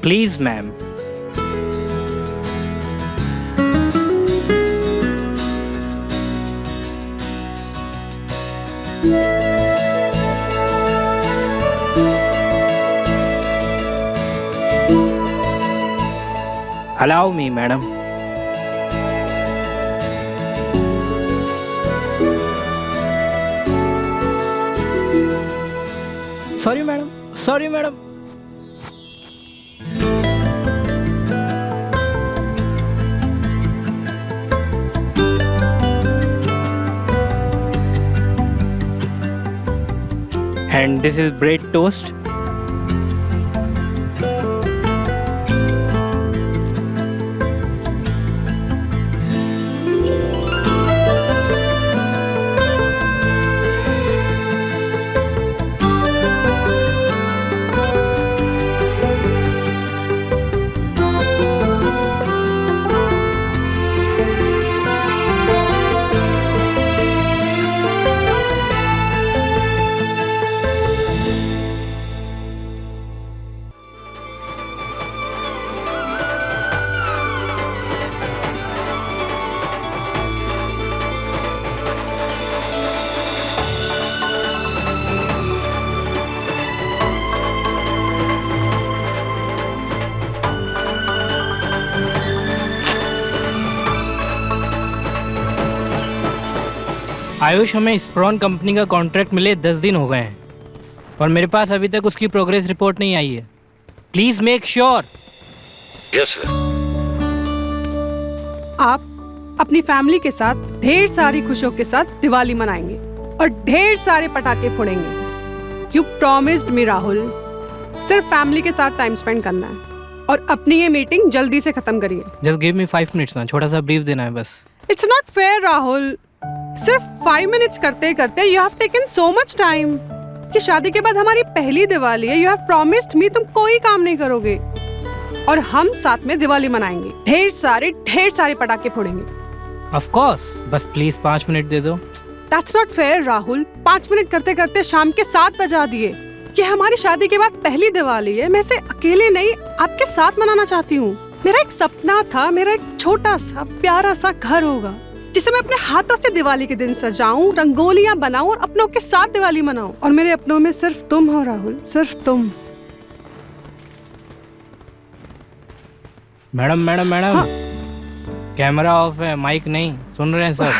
Please ma'am. Allow me, madam. Sorry, madam. Sorry, madam. And this is bread toast. Ayush, हमें स्प्रॉन company का contract मिले 10 दिन हो गए हैं और मेरे पास अभी तक उसकी प्रोग्रेस रिपोर्ट नहीं आई है। Please make sure. Yes sir. आप अपनी फैमिली के साथ ढेर सारी खुशियों के साथ दिवाली मनाएंगे और ढेर सारे पटाखे फोड़ेंगे। You promised me Rahul. सिर्फ फैमिली के साथ टाइम स्पेंड करना है और अपनी ये मीटिंग जल्दी से खत्म करिए। जस्ट गिव मी 5 मिनट्स ना, छोटा सा ब्रीफ देना है बस। It's not fair Rahul. सिर्फ 5 मिनट्स करते करते you have taken so much time. कि शादी के बाद हमारी पहली दिवाली है। यू हैव प्रॉमिस्ड मी तुम कोई काम नहीं करोगे और हम साथ में दिवाली मनाएंगे। ढेर सारे पटाखे फोड़ेंगे। ऑफ कोर्स, बस प्लीज 5 मिनट दे दो। That's not fair Rahul. 5 minute करते करते शाम के 7 बजा दिए। कि हमारी शादी के बाद पहली दिवाली है। मैं इसे अकेले नहीं आपके साथ मनाना चाहती हूँ। मेरा एक सपना था, मेरा एक छोटा सा प्यारा सा घर होगा जिसे मैं अपने हाथों से दिवाली के दिन सजाऊं, रंगोलियां बनाऊं और अपनों के साथ दिवाली मनाऊं। और मेरे अपनों में सिर्फ तुम हो राहुल, सिर्फ तुम। मैडम मैडम मैडम, हाँ? कैमरा ऑफ है, माइक नहीं। सुन रहे हैं सब?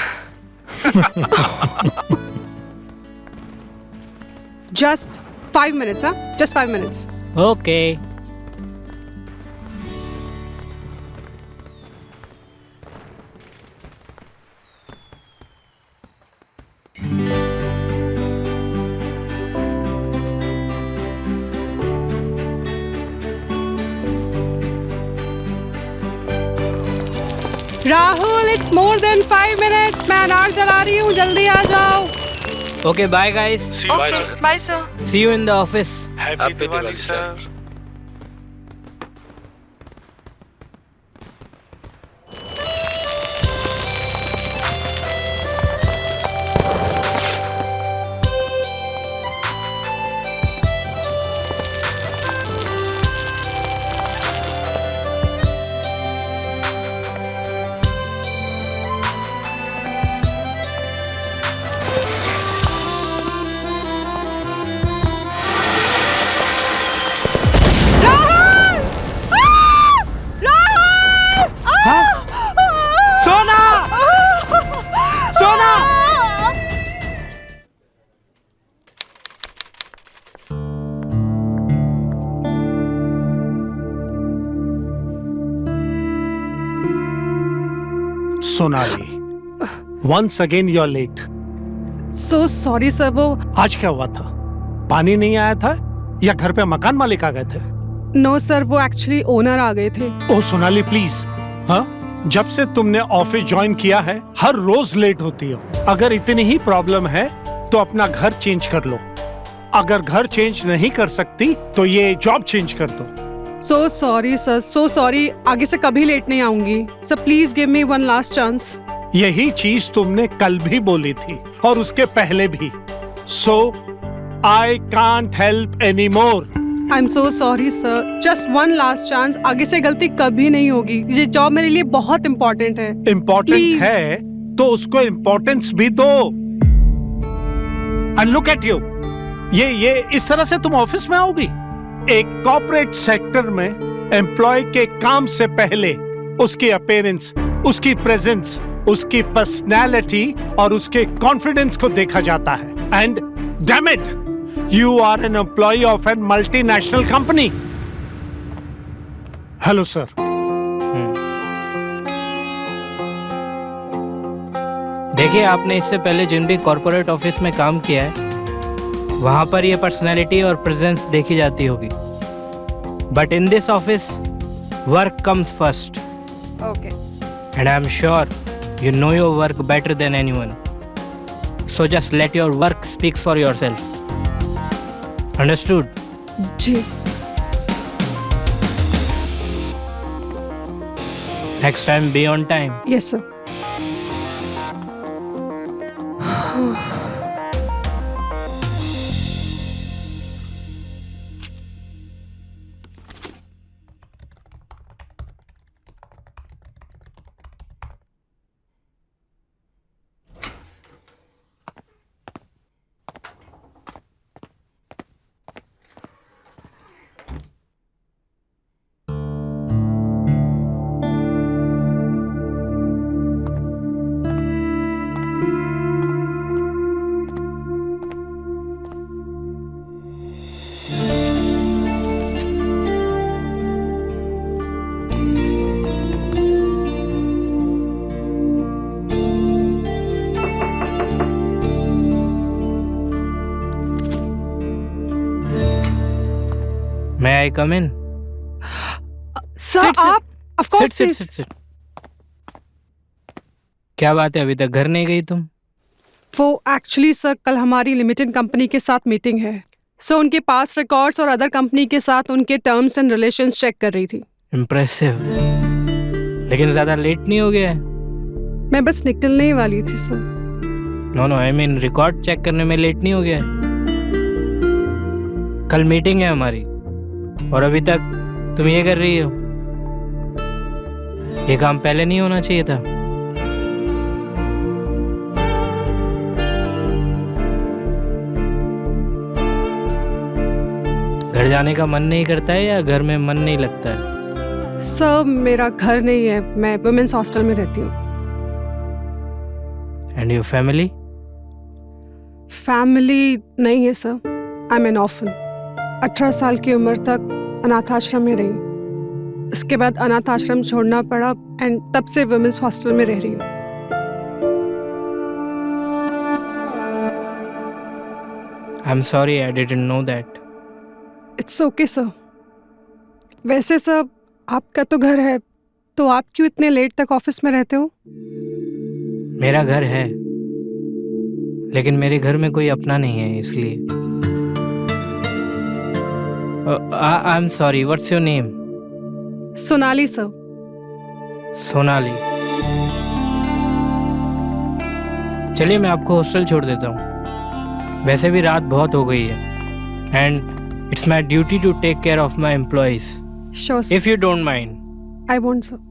Just 5 minutes. हाँ, just 5 minutes. Okay. Rahul, it's more than 5 minutes. मैं अनार जला रही हूँ, जल्दी आ जाओ। Okay, bye guys. See you sir. Bye sir. See you in the office. Happy Diwali sir. Sonali, once again you're late. So sorry sir, वो आज क्या हुआ था? पानी नहीं आया था या घर पे मकान मालिक आ गए थे? नो सर, वो एक्चुअली ओनर आ गए थे। ओह सोनाली प्लीज, हाँ? जब से तुमने ऑफिस ज्वाइन किया है हर रोज लेट होती हो। अगर इतनी ही प्रॉब्लम है तो अपना घर चेंज कर लो। अगर घर चेंज नहीं कर सकती तो ये जॉब चेंज कर दो। So sorry sir, so sorry. आगे से कभी लेट नहीं आऊंगी sir. Please give me one last chance. यही चीज तुमने कल भी बोली थी और उसके पहले भी। सो I can't help any more. I am so sorry sir, just one last chance, आगे से गलती कभी नहीं होगी। ये जॉब मेरे लिए बहुत इम्पोर्टेंट है। Important Please. है तो उसको इम्पोर्टेंस भी दो। एंड लुक एट यू, ये इस तरह से तुम ऑफिस में आओगी? एक कॉर्पोरेट सेक्टर में एम्प्लॉय के काम से पहले उसकी अपीयरेंस, उसकी प्रेजेंस, उसकी पर्सनैलिटी और उसके कॉन्फिडेंस को देखा जाता है। And damn it, you are an employee of a multinational company. Hello sir. देखिए, आपने इससे पहले जिन भी कॉर्पोरेट ऑफिस में काम किया है वहाँ पर ये पर्सनैलिटी और प्रेजेंस देखी जाती होगी, but in this office work comes first okay. And I am sure you know your work better than anyone, so just let your work speak for yourself. Understood? जी। Next time be on time. Yes sir. May I come in? Sir आप of course Sit, sit, sit, sit. क्या बात है, अभी तक घर नहीं गई तुम? वो एक्चुअली सर कल हमारी लिमिटेड कंपनी के साथ मीटिंग है, सो उनके पास रिकॉर्ड्स और अदर कंपनी के साथ उनके टर्म्स एंड रिलेशंस चेक कर रही थी। इम्प्रेसिव, लेकिन ज्यादा लेट नहीं हो गया है? मैं बस निकलने ही वाली थी sir. No no, I mean record check करने में लेट नहीं हो गया है? कल मीटिंग है हमारी और अभी तक तुम ये कर रही हो। ये काम पहले नहीं होना चाहिए था। घर जाने का मन नहीं करता है या घर में मन नहीं लगता है? सर मेरा घर नहीं है, मैं वुमेन्स हॉस्टल में रहती हूँ। And your family? फैमिली नहीं है sir, I am N orphan. 18 साल की उम्र तक अनाथ आश्रम में रही, इसके बाद अनाथ आश्रम छोड़ना पड़ा एंड तब से वुमेन्स हॉस्टल में रह रही हूँ। I am sorry, I didn't know that. It's okay sir. वैसे सर आपका तो घर है, तो आप क्यों इतने लेट तक ऑफिस में रहते हो? मेरा घर है, लेकिन मेरे घर में कोई अपना नहीं है, इसलिए। I am sorry, what's your name? Sonali sir. Sonali. चलिए मैं आपको हॉस्टल छोड़ देता हूँ, वैसे भी रात बहुत हो गई है and it's my duty to take care of my employees, sure sir, if you don't mind. I want sir.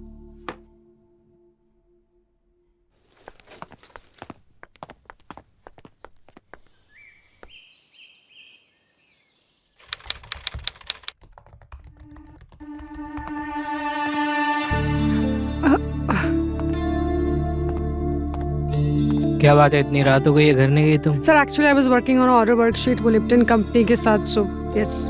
क्या बात है, इतनी रात हो गई है, घर नहीं गई तुम? Sir actually I was working on order worksheet वो लिप्टन कंपनी के साथ, सो यस।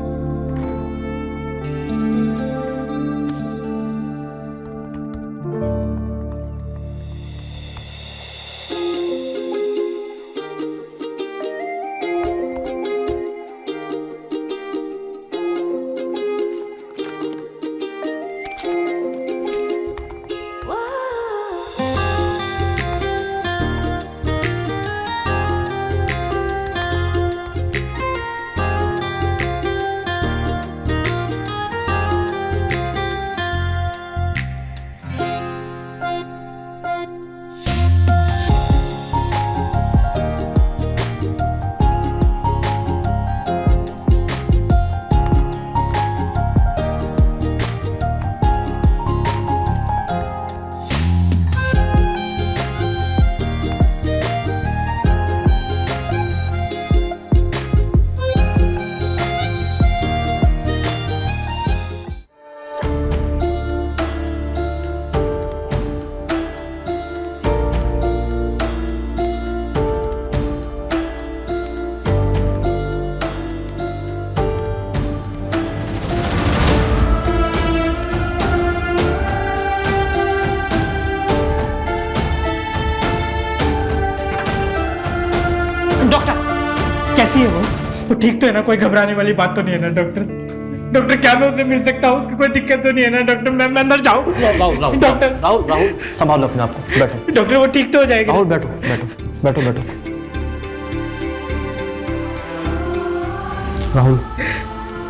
कैसी है वो ठीक तो है ना? कोई घबराने वाली बात तो नहीं है ना डॉक्टर? डॉक्टर क्या मैं उससे मिल सकता हूँ? उसकी कोई दिक्कत तो नहीं है ना डॉक्टर? मैं अंदर जाऊँ? डॉक्टर राहुल संभालो अपने आप को, बैठो डॉक्टर वो ठीक तो हो जाएगा? राहुल बैठो बैठो बैठो बैठो। राहुल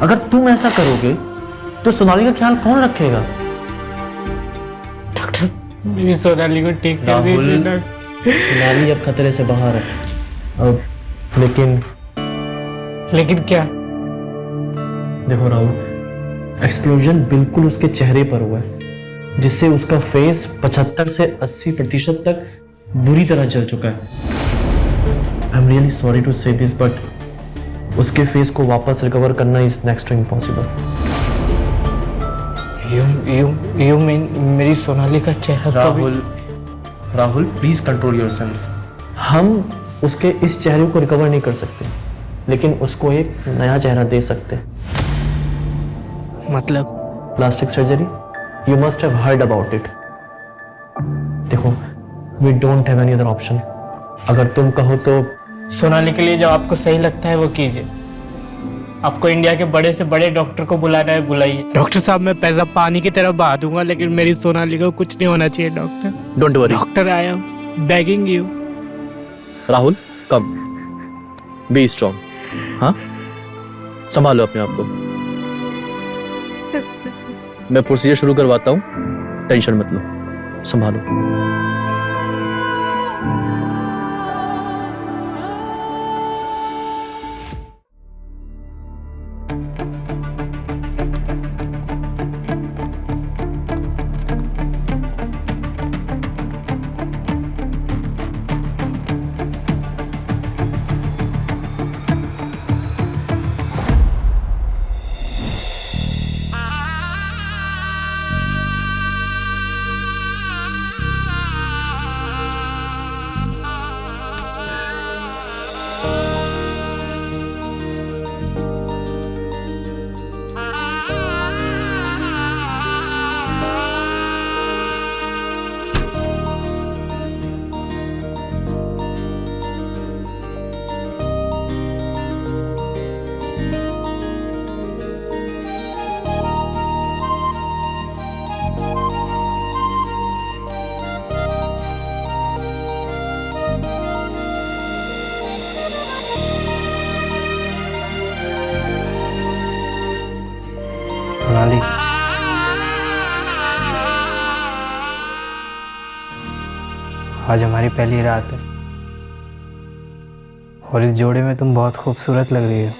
अगर तुम ऐसा करोगे तो सोनाली का ख्याल कौन रखेगा? डॉक्टर मेरी सोनाली को ठीक कर राहुल दीजिए डॉक्टर। सोनाली अब खतरे से बाहर है अब, लेकिन क्या? देखो राहुल एक्सप्लोजन बिल्कुल उसके चेहरे पर हुआ है जिससे उसका फेस 75 से 80% तक बुरी तरह जल चुका है। I am really sorry to say this but उसके फेस को वापस रिकवर करना is next to impossible. You mean मेरी सोनाली का चेहरा? Rahul please control yourself. हम उसके इस चेहरे को रिकवर नहीं कर सकते लेकिन उसको एक नया चेहरा दे सकते हैं। मतलब plastic surgery, you must have heard about it. देखो we don't have any other option. अगर तुम कहो तो सोनाली के लिए जो आपको सही लगता है वो कीजिए। आपको इंडिया के बड़े से बड़े डॉक्टर को बुलाना है बुलाइए। डॉक्टर साहब मैं पैसा पानी की तरह बहा दूंगा लेकिन मेरी सोनाली को कुछ नहीं होना चाहिए डॉक्टर। Don't worry. डॉक्टर आया begging you. Rahul come, be strong. हाँ संभालो अपने आप को। मैं प्रोसीजर शुरू करवाता हूँ, टेंशन मत लो, संभालो। सोनाली आज हमारी पहली रात है और इस जोड़े में तुम बहुत खूबसूरत लग रही हो।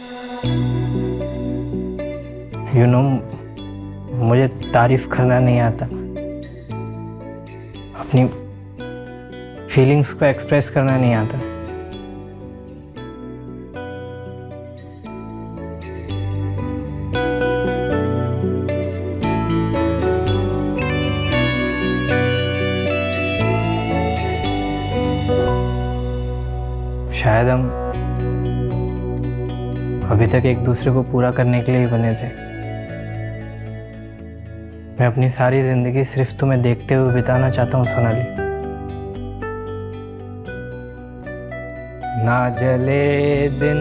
यू नो मुझे तारीफ करना नहीं आता, अपनी फीलिंग्स को एक्सप्रेस करना नहीं आता। शायद हम अभी तक एक दूसरे को पूरा करने के लिए ही बने थे। मैं अपनी सारी जिंदगी सिर्फ तुम्हें देखते हुए बिताना चाहता हूँ सोनाली। ना जले दिन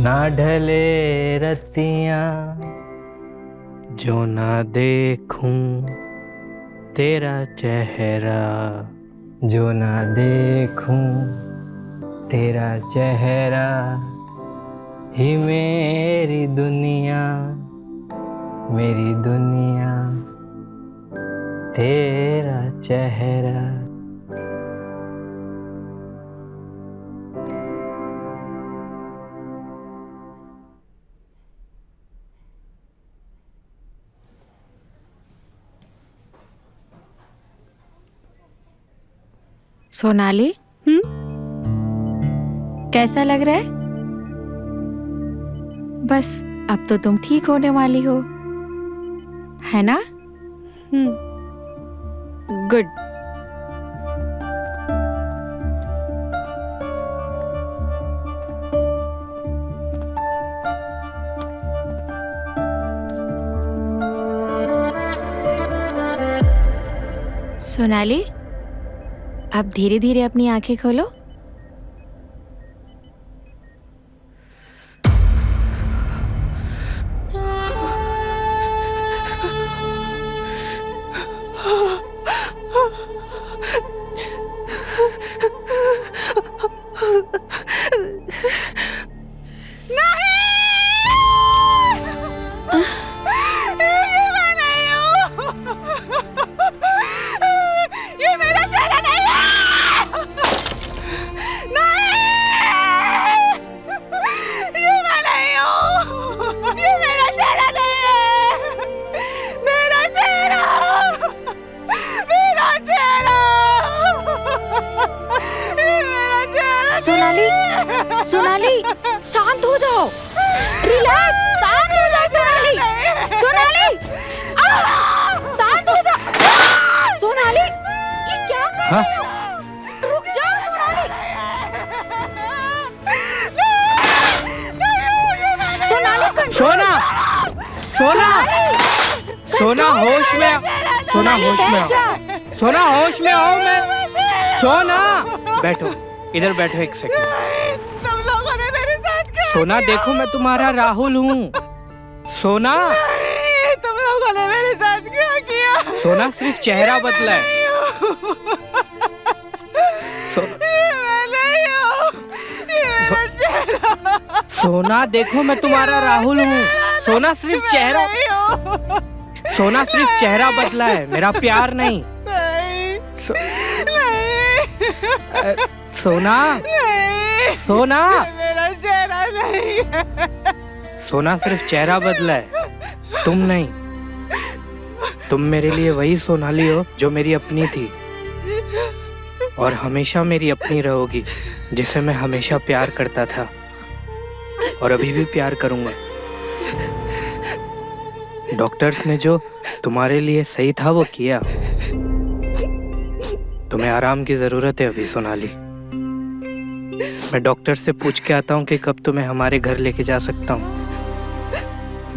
ना ढले रतियाँ, जो ना देखूं तेरा चेहरा, जो ना देखूं तेरा चेहरा ही मेरी दुनिया, मेरी दुनिया तेरा चेहरा। सोनाली कैसा लग रहा है? बस अब तो तुम ठीक होने वाली हो, है ना? गुड। सोनाली अब धीरे धीरे अपनी आंखें खोलो। सोनाली शांत हो जाओ, रिलैक्स, शांत हो जाओ सोनाली। सोनाली शांत हो जाओ। सोनाली ये क्या कर रहे हो? रुक जाओ सोनाली। सोनाली सोना, सोना, सोना होश में, सोना होश में आओ, सोना होश में आओ। मैं सोना, बैठो इधर, बैठो एक सेकंड। तुम लोगों ने मेरे साथ क्या सोना देखो मैं तुम्हारा राहुल हूँ। सोना, तुम लोगों ने मेरे साथ क्या किया? सोना सिर्फ चेहरा बदला है। सोना देखो मैं तुम्हारा राहुल हूँ। सोना सिर्फ चेहरा, सोना सिर्फ चेहरा बदला है, मेरा प्यार नहीं। सोना, सोना, मेरा चेहरा नहीं है। सोना सिर्फ चेहरा बदला है, तुम नहीं। तुम मेरे लिए वही सोनाली हो जो मेरी अपनी थी और हमेशा मेरी अपनी रहोगी, जिसे मैं हमेशा प्यार करता था और अभी भी प्यार करूंगा। डॉक्टर्स ने जो तुम्हारे लिए सही था वो किया। तुम्हें आराम की जरूरत है अभी सोनाली। मैं डॉक्टर से पूछ के आता हूँ कि कब तुम्हें हमारे घर लेके जा सकता हूँ।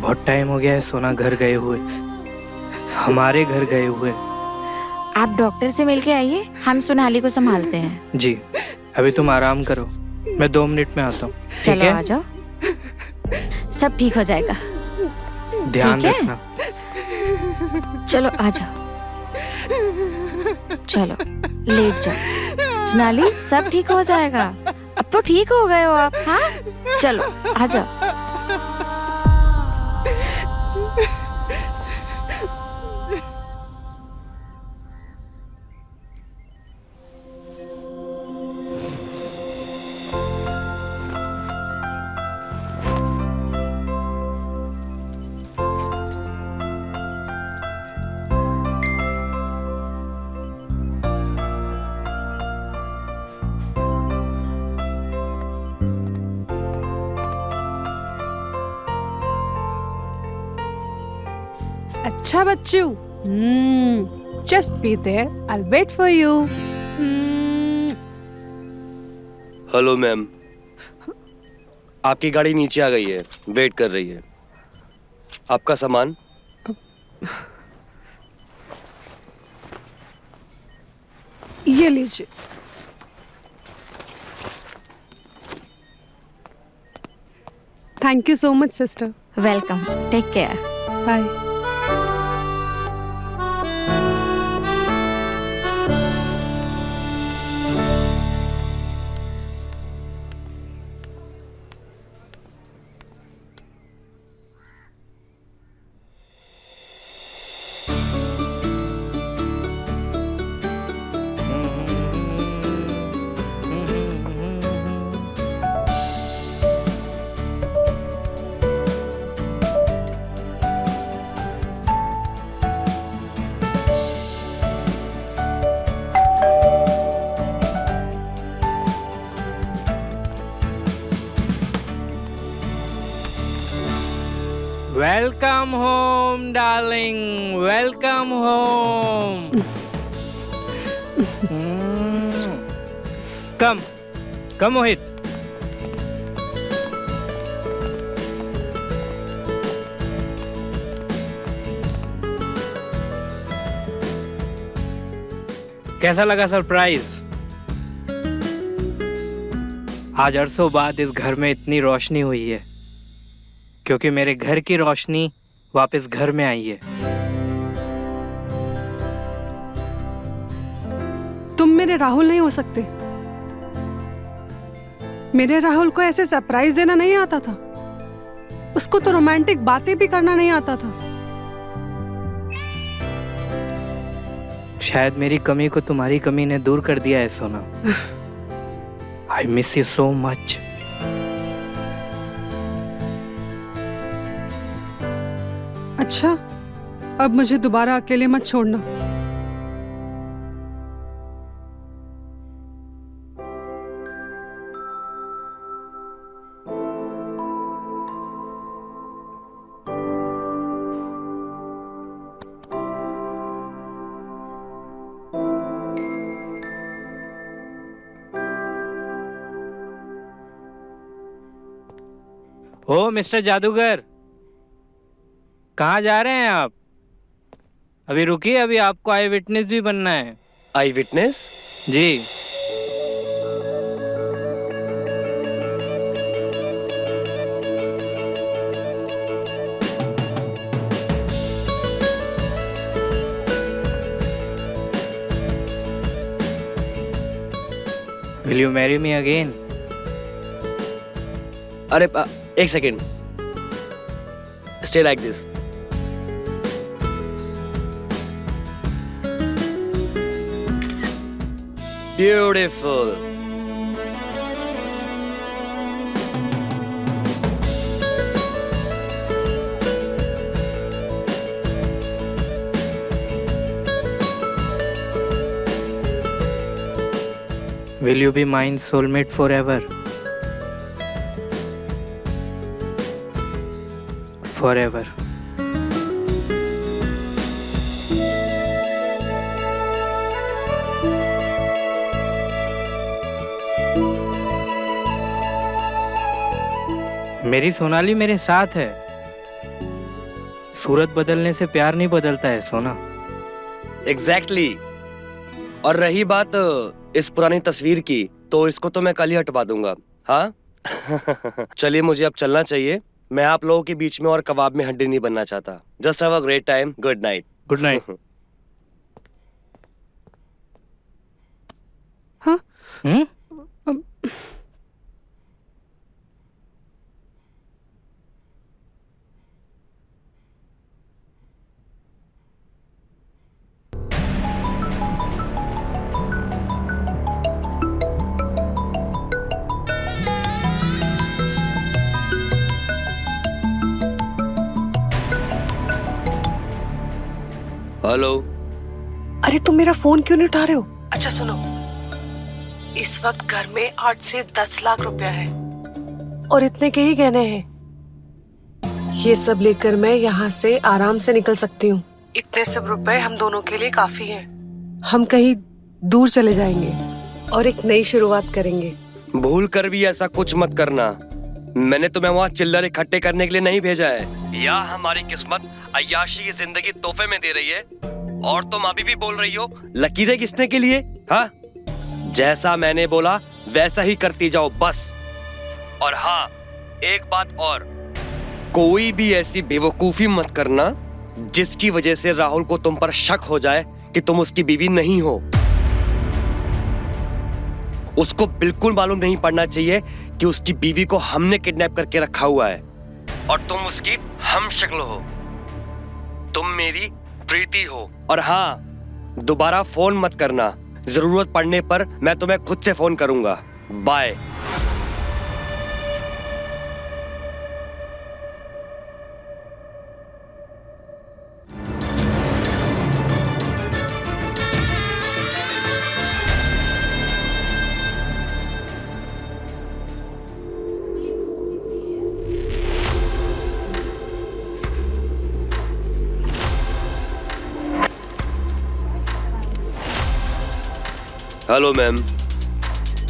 बहुत टाइम हो गया है सोना घर गए हुए, हमारे घर गए हुए। आप डॉक्टर से मिलके आइए, हम सोनाली को संभालते हैं। जी, अभी तुम आराम करो, मैं 2 मिनट में आता हूँ। ठीक चलो है, आ जाओ, सब ठीक हो जाएगा। ध्यान ठीक है? रखना। चलो आ जाओ, चलो लेट जाओ। सोनाली सब ठीक हो जाएगा, अब तो ठीक हो गए हो आप। हाँ चलो आ जाओ। अच्छा बच्चू, just be there, I will wait for you. Hello ma'am, आपकी गाड़ी नीचे आ गई है, वेट कर रही है। आपका सामान। ये लीजिए। Thank you so much sister. Welcome, take care. Bye. Welcome home darling, welcome home. Come come Mohit. कैसा लगा सरप्राइज? आज अरसों बाद इस घर में इतनी रोशनी हुई है क्योंकि मेरे घर की रोशनी वापस घर में आई है। तुम मेरे राहुल नहीं हो सकते। मेरे राहुल को ऐसे सरप्राइज देना नहीं आता था, उसको तो रोमांटिक बातें भी करना नहीं आता था। शायद मेरी कमी को तुम्हारी कमी ने दूर कर दिया है सोना। I miss you so much. अच्छा, अब मुझे दोबारा अकेले मत छोड़ना। ओ मिस्टर जादूगर, कहाँ जा रहे हैं आप? अभी रुकिए, अभी आपको आई विटनेस भी बनना है। I witness? जी। Will you marry me again? अरे एक second, stay like this. Beautiful. Will you be mine soulmate forever? Forever. मेरी सोनाली मेरे साथ है। सूरत बदलने से प्यार नहीं बदलता है सोना। एग्जैक्टली। और रही बात इस पुरानी तस्वीर की, तो इसको तो मैं कल ही हटवा दूंगा। हाँ चलिए, मुझे अब चलना चाहिए। मैं आप लोगों के बीच में और कबाब में हड्डी नहीं बनना चाहता। Just have a great time. Good night. Good night. हाँ? हेलो। अरे तुम मेरा फोन क्यों नहीं उठा रहे हो? अच्छा सुनो, इस वक्त घर में 8 से 10 लाख रुपया है और इतने के ही गहने हैं। ये सब लेकर मैं यहाँ से आराम से निकल सकती हूँ। इतने सब रुपए हम दोनों के लिए काफी हैं। हम कहीं दूर चले जाएंगे और एक नई शुरुआत करेंगे। भूल कर भी ऐसा कुछ मत करना। मैंने तुम्हें वहाँ चिल्लर इकट्ठे करने के लिए नहीं भेजा है। या हमारी किस्मत अय्याशी की जिंदगी तोहफे में दे रही है और तुम अभी भी बोल रही हो लकीरें किसने के लिए? हाँ, जैसा मैंने बोला वैसा ही करती जाओ बस। और हाँ, एक बात और, कोई भी ऐसी बेवकूफी मत करना जिसकी वजह से राहुल को तुम पर शक हो जाए कि तुम उसकी बीवी नहीं हो। उसको बिल्कुल मालूम नहीं पड़ना चाहिए कि उसकी बीवी को हमने किडनैप करके रखा हुआ है और तुम उसकी हम शक्ल हो। तुम मेरी प्रीति हो। और हाँ, दोबारा फोन मत करना। जरूरत पड़ने पर मैं तुम्हें खुद से फोन करूंगा। बाय। हेलो मैम,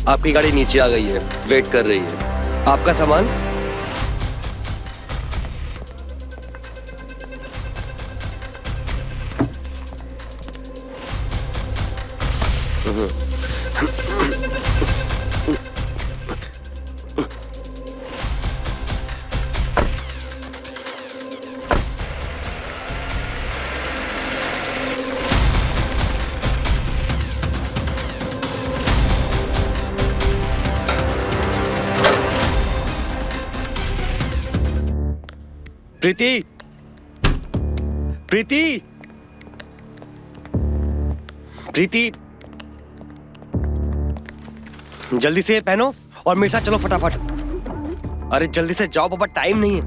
आपकी गाड़ी नीचे आ गई है, वेट कर रही है। आपका सामान? प्रीति, प्रीति, प्रीति, जल्दी से पहनो और मेरे साथ चलो फटाफट। अरे जल्दी से जाओ बाबा, टाइम नहीं है।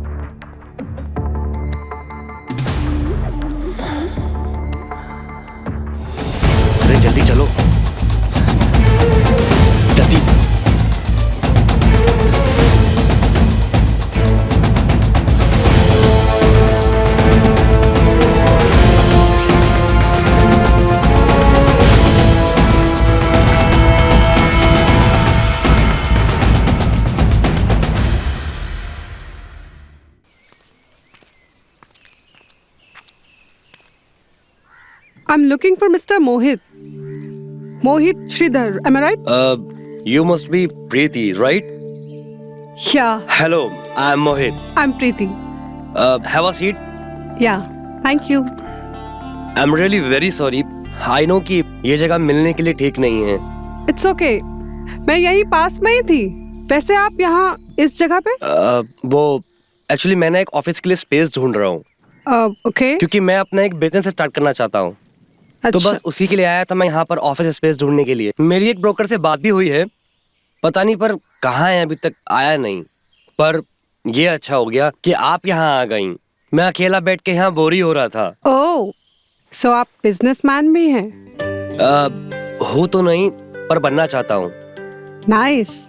अरे जल्दी चलो, जल्दी। I'm looking for Mr. Mohit. Mohit Sridhar, am I right? You must be Preeti, right? Yeah, Hello, I'm Mohit. I'm Preeti. Have a seat. Yeah, thank you. I'm really very sorry. I know कि ये जगह मिलने के लिए ठीक नहीं है. It's okay. मैं यहीं पास में ही थी. वैसे आप यहाँ इस जगह पे? वो एक्चुअली मैं ना एक ऑफिस के लिए स्पेस ढूंढ रहा हूँ. ओके. क्योंकि मैं अपना एक बिजनेस स्टार्ट करना चाहता हूँ. तो अच्छा. बस उसी के लिए आया था मैं यहाँ पर ऑफिस स्पेस ढूंढने के लिए. मेरी एक ब्रोकर से बात भी हुई है. पता नहीं पर कहाँ है, अभी तक आया नहीं. पर ये अच्छा हो गया कि आप यहाँ आ गईं. मैं अकेला बैठ के यहाँ बोर ही हो रहा था. ओह, सो आप बिजनेसमैन भी हैं? हूँ तो नहीं पर बनना चाहता हूँ. नाइस.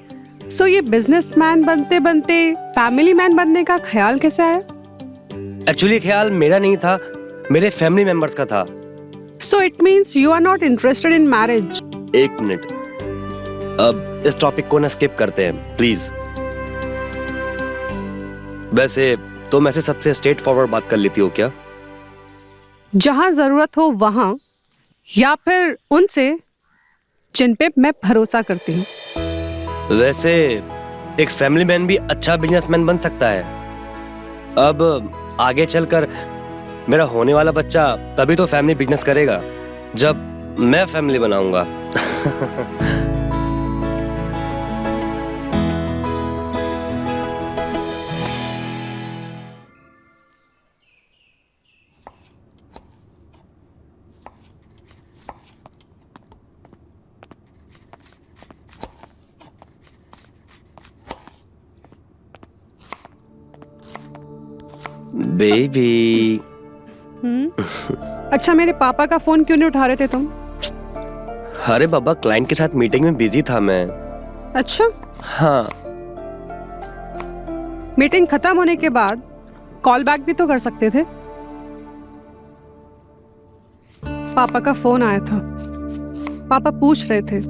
सो ये बिजनेसमैन बनते बनते फैमिली मैन बनने का ख्याल कैसे आया? एक्चुअली ख्याल मेरा नहीं था, मेरे फैमिली मेंबर्स का था. So it means you are not interested in marriage. एक मिनट, अब इस टॉपिक को ना स्किप करते हैं प्लीज. वैसे तुम ऐसे सबसे स्ट्रेट फॉरवर्ड बात कर लेती हो क्या? जहां जरूरत हो वहां, या फिर उनसे जिन पे मैं भरोसा करती हूँ. वैसे एक फैमिली मैन भी अच्छा बिजनेसमैन बन सकता है. अब आगे चलकर मेरा होने वाला बच्चा तभी तो फैमिली बिजनेस करेगा जब मैं फैमिली बनाऊंगा. बेबी. अच्छा, मेरे पापा का फोन क्यों नहीं उठा रहे थे तुम? अरे बाबा, क्लाइंट के साथ मीटिंग में बिजी था मैं. अच्छा. हाँ. मीटिंग खत्म होने के बाद कॉल बैक भी तो कर सकते थे. पापा का फोन आया था. पापा पूछ रहे थे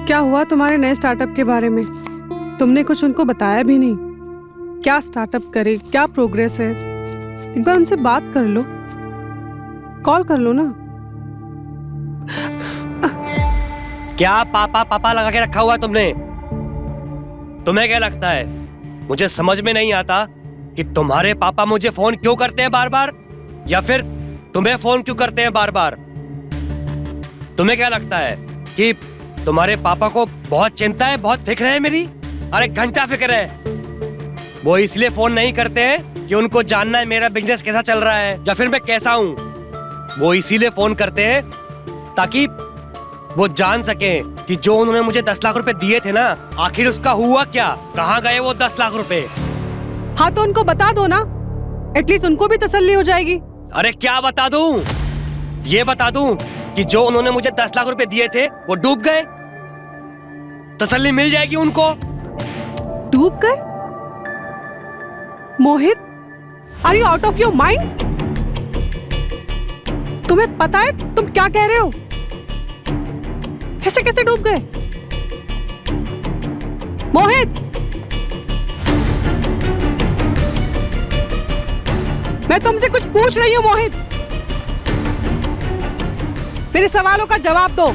क्या हुआ तुम्हारे नए स्टार्टअप के बारे में. तुमने कुछ उनको बताया भी नहीं. क्या स्टार्टअप करे, क्या प्रोग्रेस है. एक बार उनसे बात कर लो, कॉल कर लो ना. क्या पापा पापा लगा के रखा हुआ है तुमने? तुम्हें क्या लगता है मुझे समझ में नहीं आता कि तुम्हारे पापा मुझे फोन क्यों करते हैं बार बार, या फिर तुम्हें फोन क्यों करते हैं बार बार? तुम्हें क्या लगता है कि तुम्हारे पापा को बहुत चिंता है, बहुत फिक्र है मेरी? अरे घंटा फिक्र है. वो इसलिए फोन नहीं करते हैं कि उनको जानना है मेरा बिजनेस कैसा चल रहा है या फिर मैं कैसा हूँ. वो इसीलिए फोन करते हैं ताकि वो जान सके कि जो उन्होंने मुझे 10 लाख रुपए दिए थे ना, आखिर उसका हुआ क्या, कहाँ गए वो 10 लाख रुपए. हाँ तो उनको बता दो ना, एटलीस्ट उनको भी तसल्ली हो जाएगी. अरे क्या बता दूं? ये बता दूं कि जो उन्होंने मुझे 10 लाख रुपए दिए थे वो डूब गए. तसल्ली मिल जाएगी उनको. डूब गए? Mohit, are you out of your mind? तुम्हें पता है तुम क्या कह रहे हो? ऐसे कैसे डूब गए? मोहित, मैं तुमसे कुछ पूछ रही हूं. मोहित, मेरे सवालों का जवाब दो.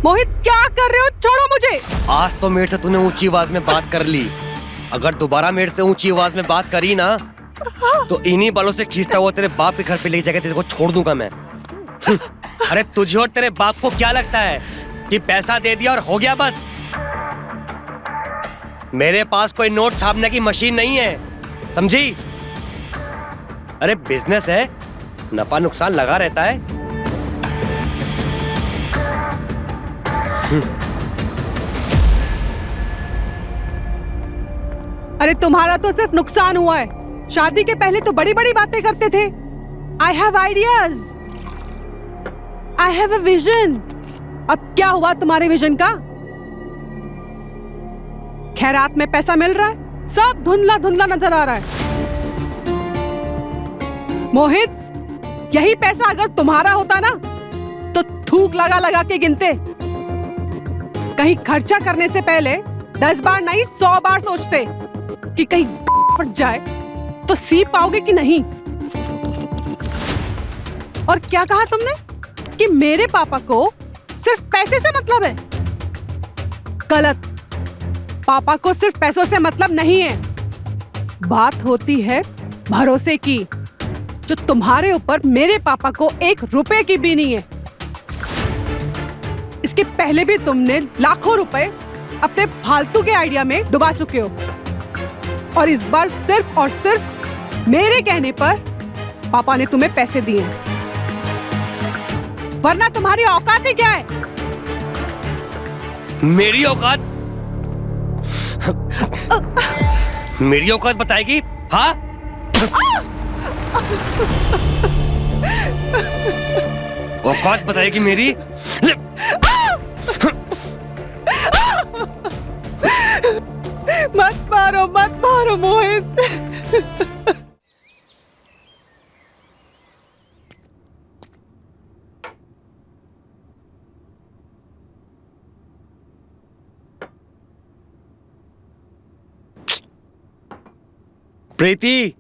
मोहित, क्या कर रहे हो? छोड़ो मुझे. आज तो मेरे से तूने ऊंची आवाज में बात कर ली. अगर दोबारा मेरे से ऊंची आवाज में बात करी ना तो इन्हीं बालों से खींचता हुआ तेरे बाप के घर पे ले जाकर तेरे को छोड़ दूंगा मैं. अरे तुझे और तेरे बाप को क्या लगता है कि पैसा दे दिया और हो गया बस? मेरे पास कोई नोट छापने की मशीन नहीं है, समझी? अरे बिजनेस है, नफा नुकसान लगा रहता है. अरे तुम्हारा तो सिर्फ नुकसान हुआ है. शादी के पहले तो बड़ी बड़ी बातें करते थे. I have ideas, I have a vision. अब क्या हुआ तुम्हारे विजन का? खैरात में पैसा मिल रहा है, सब धुंधला धुंधला नजर आ रहा है. मोहित, यही पैसा अगर तुम्हारा होता ना तो थूक लगा लगा के गिनते. कहीं खर्चा करने से पहले 10 बार नहीं 100 बार सोचते कि कहीं फट जाए तो सी पाओगे कि नहीं? और क्या कहा तुमने कि मेरे पापा को सिर्फ पैसे से मतलब है? गलत। पापा को सिर्फ पैसों से मतलब नहीं है। बात होती है भरोसे की, जो तुम्हारे ऊपर मेरे पापा को 1 रुपए की भी नहीं है। इसके पहले भी तुमने लाखों रुपए अपने फालतू के आइडिया में डुबा चुके हो, और इस बार सिर्फ और सिर्फ मेरे कहने पर पापा ने तुम्हें पैसे दिए, वरना तुम्हारी औकात ही क्या है? मेरी औकात? मेरी औकात बताएगी? हाँ? औकात बताएगी मेरी? मत मारो मोहित। प्रीति,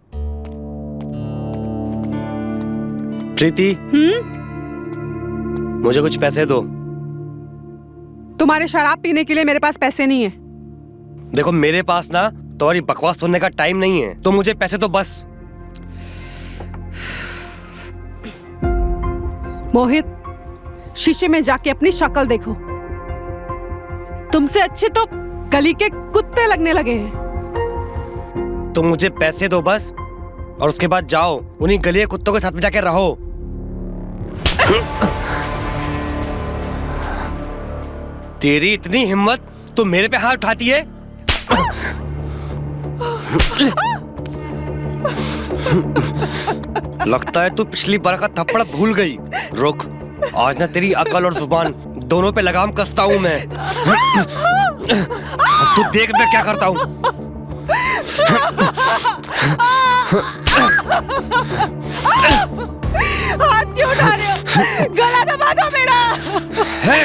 प्रीति, मुझे कुछ पैसे दो। तुम्हारे शराब पीने के लिए मेरे पास पैसे नहीं है। देखो, मेरे पास ना तुम्हारी बकवास सुनने का टाइम नहीं है, तो मुझे पैसे दो बस। मोहित, शीशे में जाके अपनी शक्ल देखो। तुमसे अच्छे तो गली के कुत्ते लगने लगे हैं। तुम मुझे पैसे दो बस, और उसके बाद जाओ उन्हीं गली कुत्तों के साथ में जाके रहो। तेरी इतनी हिम्मत, तो मेरे पे हाथ उठाती है? लगता है तू पिछली बार का थप्पड़ भूल गई। रुक, आज ना तेरी अकल और जुबान दोनों पे लगाम कसता हूं मैं। तू देख मैं क्या करता हूं। हाथ क्यों उठा रहे हो? गला दबा दो मेरा। है,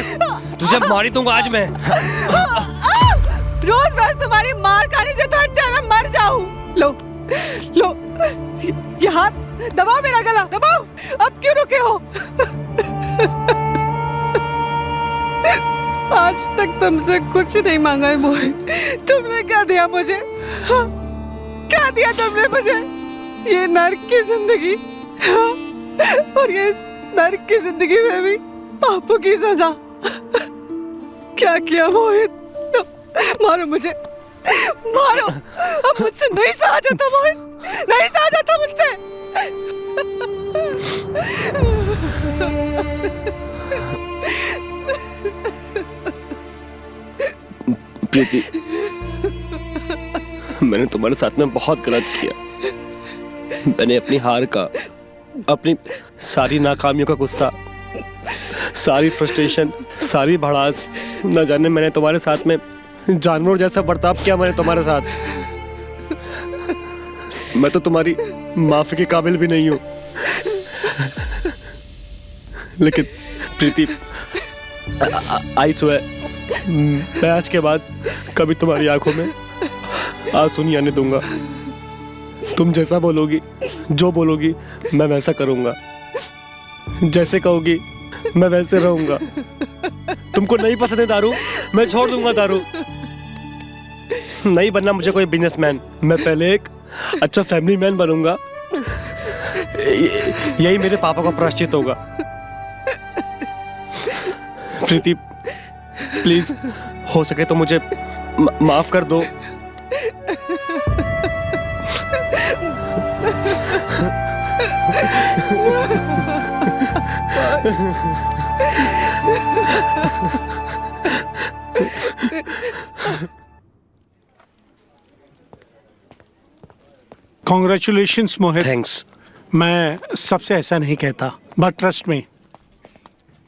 तुझे मारी दूंगा आज मैं। रोज रोज तुम्हारी मार खाने से तो अच्छा मैं मर जाऊं। लो लो, ये हाथ दबाओ, मेरा गला दबाओ। अब क्यों रुके हो? आज तक तुमसे कुछ नहीं मांगा है मोहित। तुमने क्या दिया मुझे? हाँ? क्या दिया तुमने मुझे? ये नर्क की जिंदगी, हाँ? और ये इस नर्क की जिंदगी में भी पापों की सजा। क्या किया मोहित? मारो मुझे, मारो। अब मुझसे नहीं सहा जाता मोहित, नहीं सहा जाता मुझसे। प्रीति, मैंने तुम्हारे साथ में बहुत गलत किया। मैंने अपनी हार का, अपनी सारी नाकामियों का गुस्सा, सारी फ्रस्ट्रेशन, सारी भड़ास, न जाने मैंने तुम्हारे साथ में जानवर जैसा बर्ताव किया। मैंने तुम्हारे साथ, मैं तो तुम्हारी माफी के काबिल भी नहीं हूं। लेकिन प्रीति, आई स्वेयर, मैं आज के बाद कभी तुम्हारी आंखों में आंसू नहीं आने दूंगा। तुम जैसा बोलोगी, जो बोलोगी, मैं वैसा करूंगा। जैसे कहोगी मैं वैसे रहूंगा। तुमको नहीं पसंद है दारू, मैं छोड़ दूंगा दारू। नहीं बनना मुझे कोई बिजनेसमैन, मैं पहले एक अच्छा फैमिली मैन बनूंगा। यही मेरे पापा का प्रायश्चित होगा। प्रीति, प्लीज, हो सके तो मुझे माफ कर दो। कॉन्ग्रेचुलेशंस मोहित। थैंक्स। मैं सबसे ऐसा नहीं कहता, but trust me,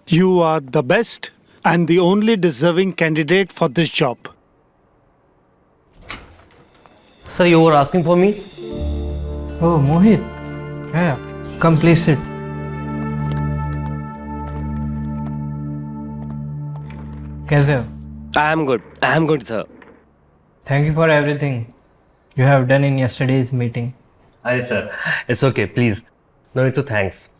you are the best and the only deserving candidate for this job. Sir, you were asking for me? Oh, Mohit. Yeah, come please sit. कैसे हो? I am good, sir. Thank you for everything you have done in yesterday's meeting. अरे sir, it's okay, please no need to thanks.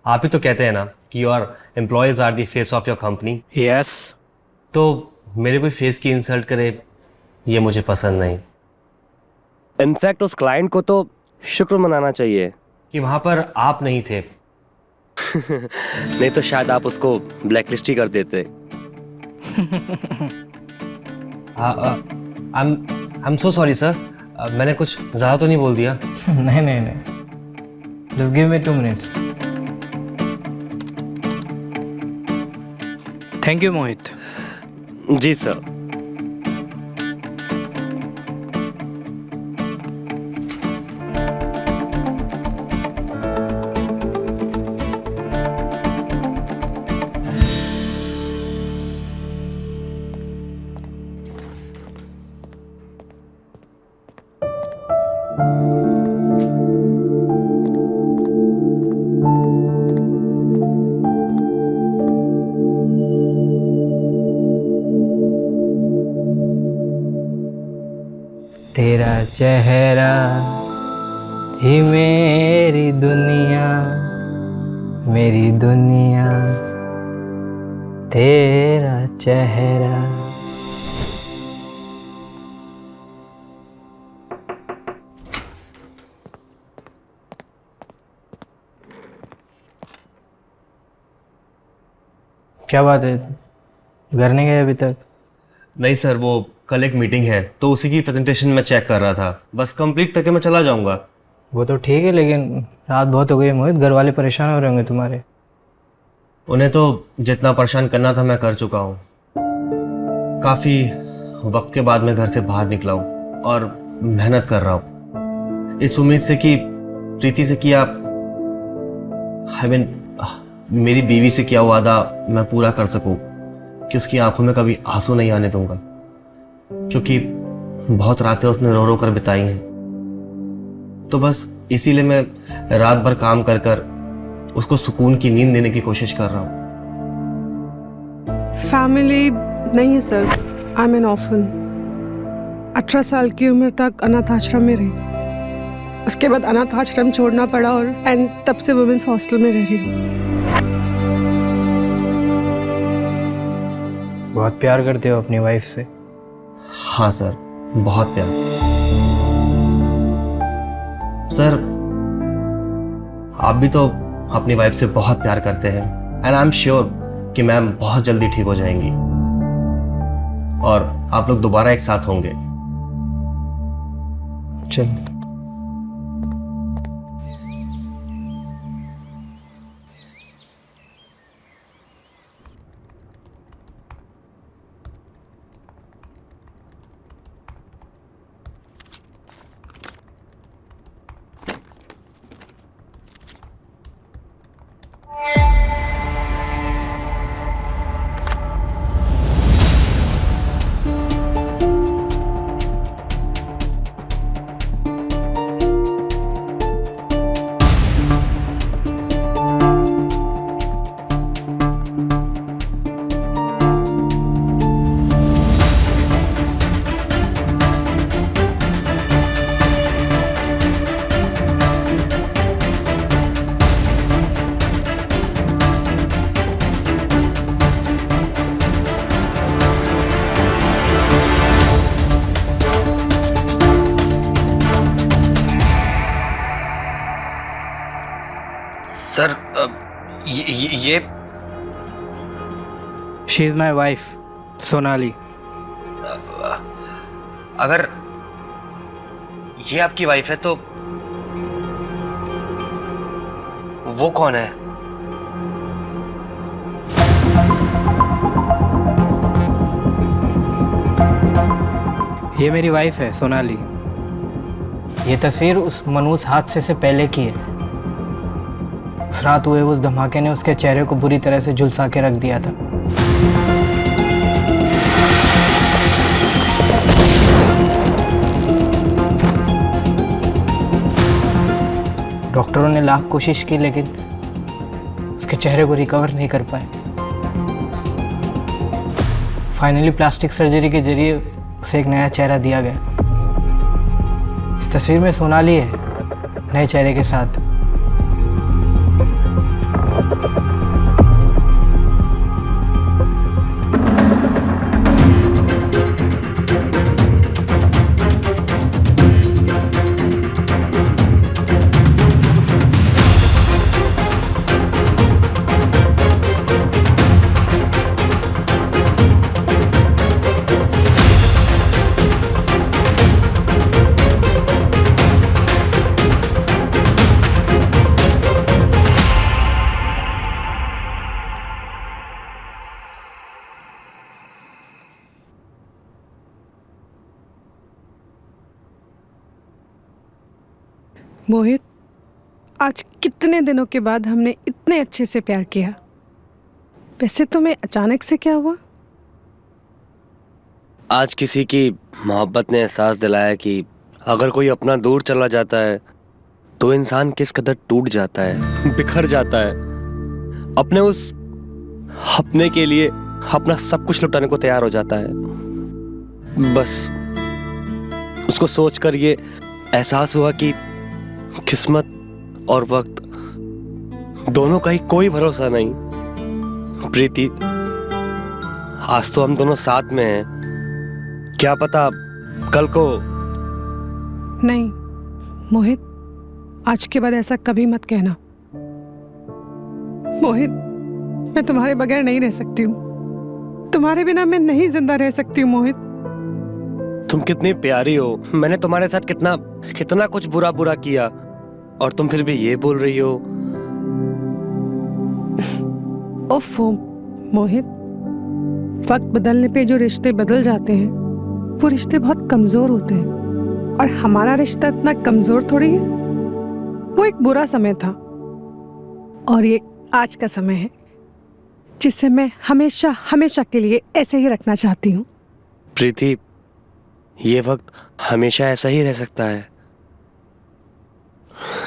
आप ही तो कहते हैं ना कि your employees are the face of your company. Yes. तो मेरे कोई फेस की इंसल्ट करे ये मुझे पसंद नहीं। इनफैक्ट उस क्लाइंट को तो शुक्र मनाना चाहिए कि वहां पर आप नहीं थे। नहीं तो शायद आप उसको ब्लैकलिस्ट ही कर देते। I am so sorry sir, मैंने कुछ ज़्यादा तो नहीं बोल दिया? नहीं नहीं नहीं, just give me 2 minutes। Thank you Mohit. जी सर। तेरा चेहरा ही मेरी दुनिया, मेरी दुनिया तेरा चेहरा। क्या बात है, घर नहीं गए अभी तक? नहीं सर, वो कल एक मीटिंग है तो उसी की प्रेजेंटेशन में चेक कर रहा था, बस कंप्लीट करके मैं चला जाऊंगा। वो तो ठीक है, लेकिन रात बहुत हो गई मोहित, घर वाले परेशान हो रहे होंगे तुम्हारे। उन्हें तो जितना परेशान करना था मैं कर चुका हूँ। काफ़ी वक्त के बाद मैं घर से बाहर निकला हूँ और मेहनत कर रहा हूँ इस उम्मीद से कि प्रीति से किया, आई मीन मेरी बीवी से किया वादा मैं पूरा कर सकूँ कि उसकी आंखों में कभी आंसू नहीं आने दूंगा, क्योंकि बहुत रातें उसने रो रो कर बिताई हैं। तो बस इसीलिए मैं रात भर काम कर कर उसको सुकून की नींद देने की कोशिश कर रहा हूँ। फैमिली नहीं है sir, I am N orphan. 18 साल की उम्र तक अनाथ आश्रम में रही, उसके बाद अनाथ आश्रम छोड़ना पड़ा और एंड तब से वुमेन्स हॉस्टल में रह रही हूँ। बहुत प्यार करते हो अपनी वाइफ से? हाँ सर, बहुत प्यार। सर आप भी तो अपनी वाइफ से बहुत प्यार करते हैं एंड आई एम श्योर कि मैम बहुत जल्दी ठीक हो जाएंगी और आप लोग दोबारा एक साथ होंगे। चल। सर ये she is my wife Sonali. अगर ये आपकी वाइफ है तो वो कौन है? ये मेरी वाइफ है सोनाली। ये तस्वीर उस मनूस हादसे से पहले की है। उस रात हुए उस धमाके ने उसके चेहरे को बुरी तरह से झुलसा के रख दिया था। डॉक्टरों ने लाख कोशिश की लेकिन उसके चेहरे को रिकवर नहीं कर पाए। फाइनली प्लास्टिक सर्जरी के जरिए उसे एक नया चेहरा दिया गया। इस तस्वीर में सोनाली है, नए चेहरे के साथ। मोहित, आज कितने दिनों के बाद हमने इतने अच्छे से प्यार किया। वैसे तुम्हें अचानक से क्या हुआ? आज किसी की मोहब्बत ने एहसास दिलाया कि अगर कोई अपना दूर चला जाता है तो इंसान किस कदर टूट जाता है, बिखर जाता है, अपने उस अपने के लिए अपना सब कुछ लुटाने को तैयार हो जाता है। बस उसको सोचकर ये एहसास हुआ कि किस्मत और वक्त दोनों का ही कोई भरोसा नहीं। प्रीति, आज तो हम दोनों साथ में हैं, क्या पता कल को। नहीं मोहित, आज के बाद ऐसा कभी मत कहना। मोहित, मैं तुम्हारे बगैर नहीं रह सकती हूँ। तुम्हारे बिना मैं नहीं जिंदा रह सकती हूँ मोहित। तुम कितनी प्यारी हो। मैंने तुम्हारे साथ कितना कितना कुछ बुरा बुरा किया और तुम फिर भी ये बोल रही हो। ओफो मोहित, वक्त बदलने पे जो रिश्ते बदल जाते हैं वो रिश्ते बहुत कमजोर होते हैं, और हमारा रिश्ता इतना कमजोर थोड़ी है। वो एक बुरा समय था और ये आज का समय है जिसे मैं हमेशा हमेशा के लिए ऐसे ही रखना चाहती हूँ। प्रीति, ये वक्त हमेशा ऐसा ही रह सकता है,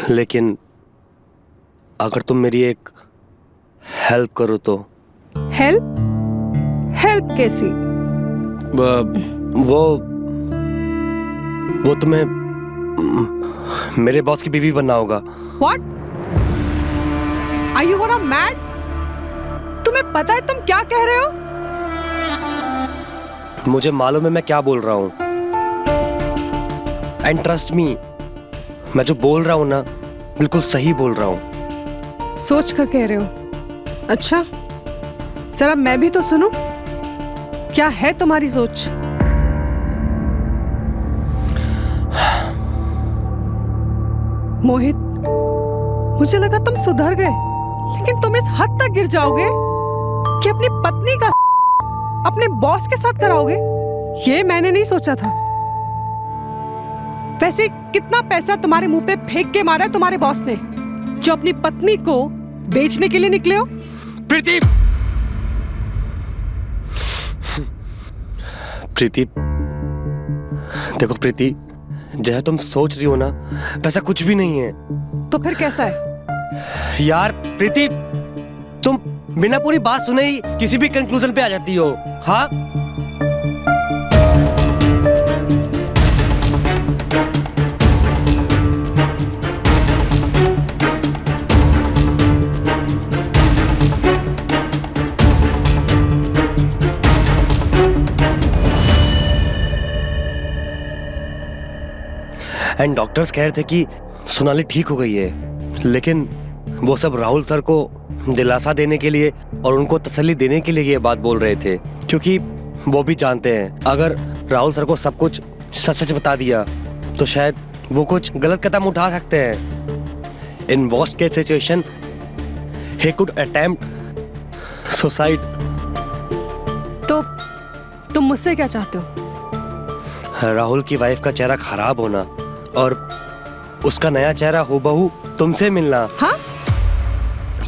लेकिन अगर तुम मेरी एक हेल्प करो तो। हेल्प? हेल्प कैसी? वो तुम्हें मेरे बॉस की बीवी बनना होगा। What? Are you gonna mad? तुम्हें पता है तुम क्या कह रहे हो? मुझे मालूम है मैं क्या बोल रहा हूँ, एंड ट्रस्ट मी, मैं जो बोल रहा हूँ ना बिल्कुल सही बोल रहा हूँ। सोच कर कह रहे हो? अच्छा, जरा मैं भी तो सुनूं। क्या है तुम्हारी सोच? मोहित, मुझे लगा तुम सुधर गए, लेकिन तुम इस हद तक गिर जाओगे कि अपनी पत्नी का अपने बॉस के साथ कराओगे। ये मैंने नहीं सोचा था। वैसे कितना पैसा तुम्हारे मुंह पे फेंक के मारा है तुम्हारे बॉस ने, जो अपनी पत्नी को बेचने के लिए निकले हो? प्रीति, प्रीति, देखो प्रीति, जैसा तुम सोच रही हो ना वैसा कुछ भी नहीं है। तो फिर कैसा है? यार प्रीति, तुम बिना पूरी बात सुने ही किसी भी कंक्लूजन पे आ जाती हो। हाँ, एंड डॉक्टर्स कह रहे थे कि सोनाली ठीक हो गई है, लेकिन वो सब राहुल सर को दिलासा देने के लिए और उनको तसल्ली देने के लिए ये बात बोल रहे थे, क्योंकि वो भी जानते हैं अगर राहुल सर को सब कुछ सच सच बता दिया तो शायद वो कुछ गलत कदम उठा सकते हैं। In worst case situation he could attempt suicide. तो तुम मुझसे क्या चाहते हो? राहुल की वाइफ का चेहरा खराब होना और उसका नया चेहरा हूबहू तुमसे मिलना। हाँ?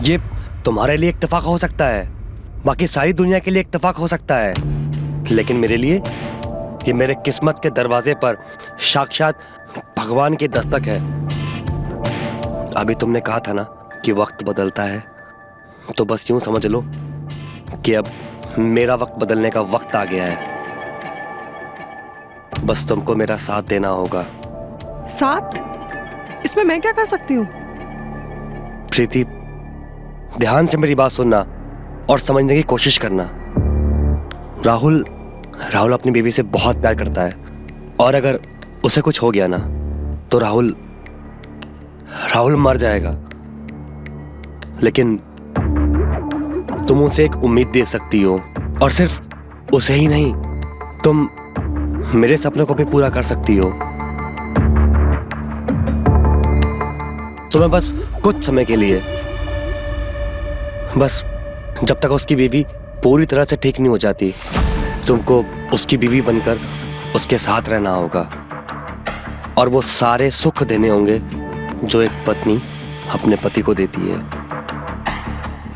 ये तुम्हारे लिए इत्तेफाक हो सकता है, बाकी सारी दुनिया के लिए इत्तेफाक हो सकता है, लेकिन मेरे लिए ये मेरे किस्मत के दरवाजे पर साक्षात भगवान की दस्तक है। अभी तुमने कहा था ना कि वक्त बदलता है, तो बस यूं समझ लो कि अब मेरा वक्त बदलने का वक्त आ गया है। बस तुमको मेरा साथ देना होगा। साथ? इसमें मैं क्या कर सकती हूँ? प्रीति, ध्यान से मेरी बात सुनना और समझने की कोशिश करना। राहुल अपनी बीवी से बहुत प्यार करता है और अगर उसे कुछ हो गया ना तो राहुल मर जाएगा। लेकिन तुम उसे एक उम्मीद दे सकती हो और सिर्फ उसे ही नहीं, तुम मेरे सपनों को भी पूरा कर सकती हो। तुम्हें बस कुछ समय के लिए, बस जब तक उसकी बीवी पूरी तरह से ठीक नहीं हो जाती, तुमको उसकी बीवी बनकर उसके साथ रहना होगा और वो सारे सुख देने होंगे जो एक पत्नी अपने पति को देती है।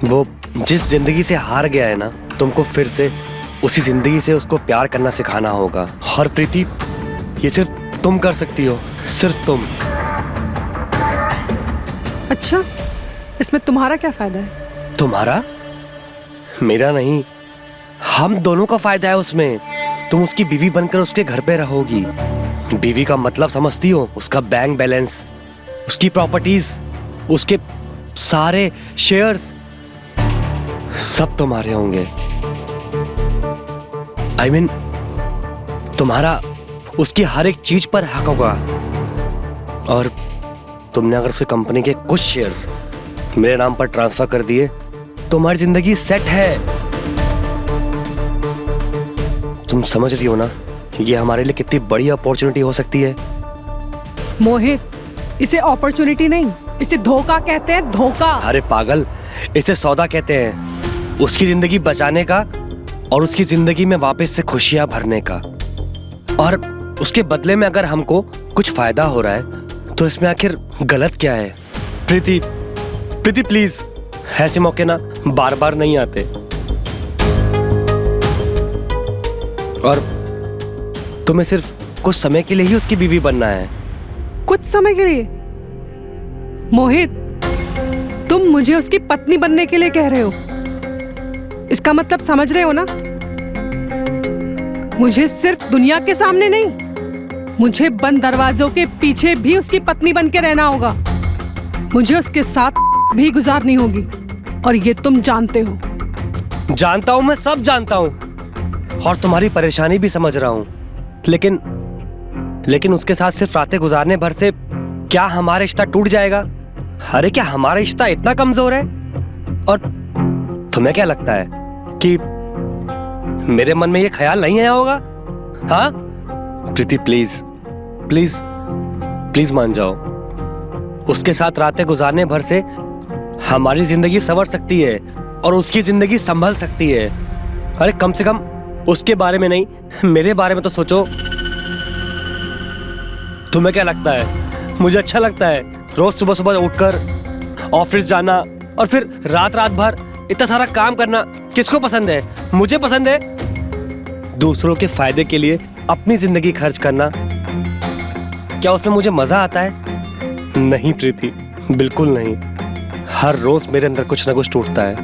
वो जिस जिंदगी से हार गया है ना, तुमको फिर से उसी जिंदगी से उसको प्यार करना सिखाना होगा। और प्रीति, ये सिर्फ तुम कर सकती हो, सिर्फ तुम। अच्छा, इसमें तुम्हारा क्या फायदा है? तुम्हारा? मेरा नहीं, हम दोनों का फायदा है उसमें। तुम उसकी बीवी बनकर उसके घर पे रहोगी। बीवी का मतलब समझती हो? उसका बैंक बैलेंस, उसकी प्रॉपर्टीज, उसके सारे शेयर्स सब तुम्हारे होंगे। I mean, तुम्हारा उसकी हर एक चीज पर हक होगा। और तुमने अगर उसकी कंपनी के कुछ शेयर्स मेरे नाम पर ट्रांसफर कर दिए तो तुम्हारी जिंदगी सेट है। तुम समझ रही हो ना, ये हमारे लिए कितनी बड़ी अपॉर्चुनिटी हो सकती है। मोहित, इसे अपॉर्चुनिटी नहीं, इसे धोखा कहते हैं, धोखा। अरे पागल, इसे सौदा कहते हैं। उसकी जिंदगी बचाने का और उसकी जिंदगी में वापस से खुशियां भरने का। और उसके बदले में अगर हमको कुछ फायदा हो रहा है तो इसमें आखिर गलत क्या है? प्रीति प्लीज, ऐसे मौके ना बार बार नहीं आते। और तुम्हें सिर्फ कुछ समय के लिए ही उसकी बीवी बनना है। कुछ समय के लिए? मोहित, तुम मुझे उसकी पत्नी बनने के लिए कह रहे हो? इसका मतलब समझ रहे हो ना? मुझे सिर्फ दुनिया के सामने नहीं, मुझे बंद दरवाजों के पीछे भी उसकी पत्नी बन के रहना होगा। मुझे उसके साथ भी गुजारनी होगी और ये तुम जानते हो। जानता हूं, मैं सब जानता हूं और तुम्हारी परेशानी भी समझ रहा हूं। लेकिन उसके साथ सिर्फ रातें गुजारने भर से क्या हमारा रिश्ता टूट जाएगा? अरे क्या हमारा रिश्ता इतना कमजोर है? और तुम्हें क्या लगता है कि मेरे मन में ये ख्याल नहीं आया होगा? हाँ प्रीति, प्लीज मान जाओ। उसके साथ रातें गुजारने भर से हमारी जिंदगी संवर सकती है और उसकी जिंदगी संभल सकती है। अरे कम से कम उसके बारे में नहीं, मेरे बारे में तो सोचो। तुम्हें क्या लगता है? मुझे अच्छा लगता है रोज सुबह सुबह उठकर ऑफिस जाना और फिर रात भर इतना सारा काम करना। किसको पसंद है? मुझे पसंद है। दूसरों के फायदे के लिए अपनी जिंदगी खर्च करना, क्या उसमें मुझे मजा आता है? नहीं प्रीति, बिल्कुल नहीं। हर रोज मेरे अंदर कुछ ना कुछ टूटता है।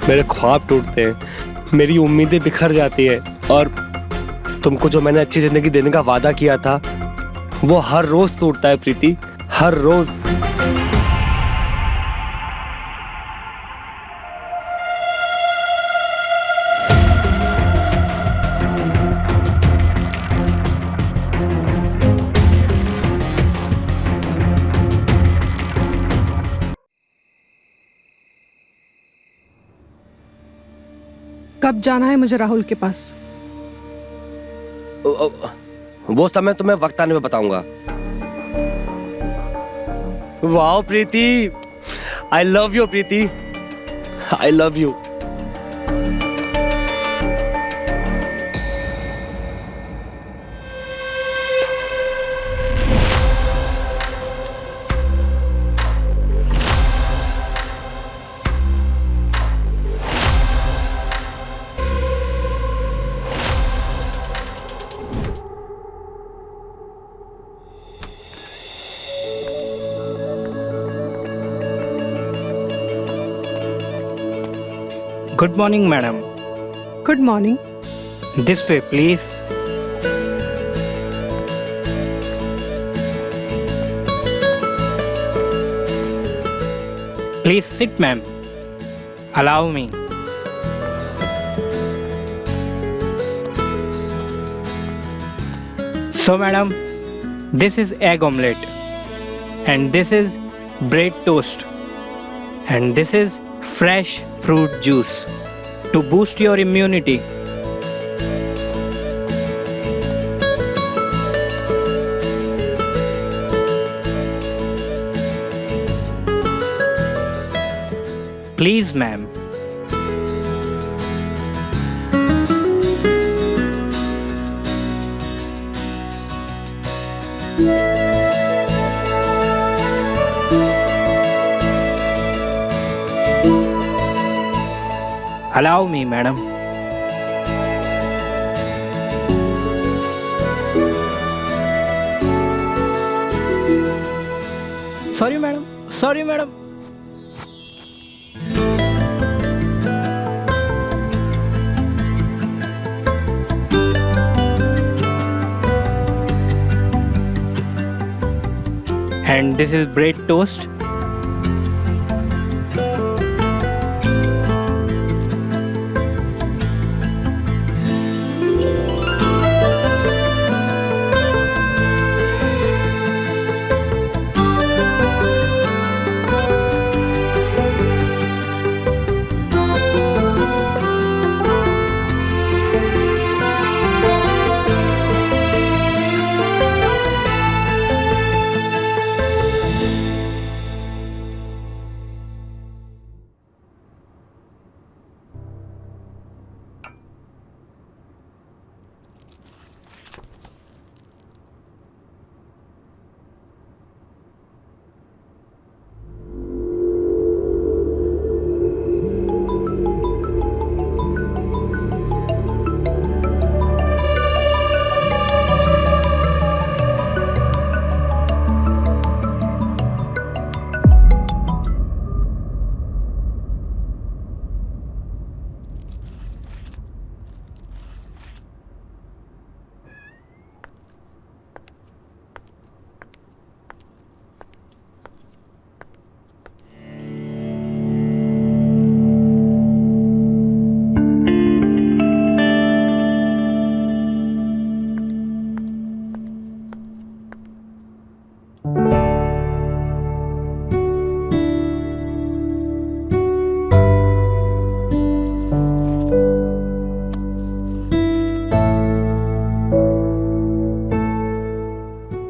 मेरे ख्वाब टूटते हैं, मेरी उम्मीदें बिखर जाती है और तुमको जो मैंने अच्छी जिंदगी देने का वादा किया था वो हर रोज टूटता है प्रीति, हर रोज। कब जाना है मुझे राहुल के पास? वो समय तुम्हें वक्त आने में बताऊंगा। Wow Preeti, I love you Preeti, I love you. Good morning madam. Good morning. This way please. Please sit, ma'am. Allow me. So, madam, this is egg omelette, and this is bread toast, and this is fresh fruit juice to boost your immunity. Please, ma'am. Allow me, madam. Sorry, madam. Sorry, madam. And this is bread toast.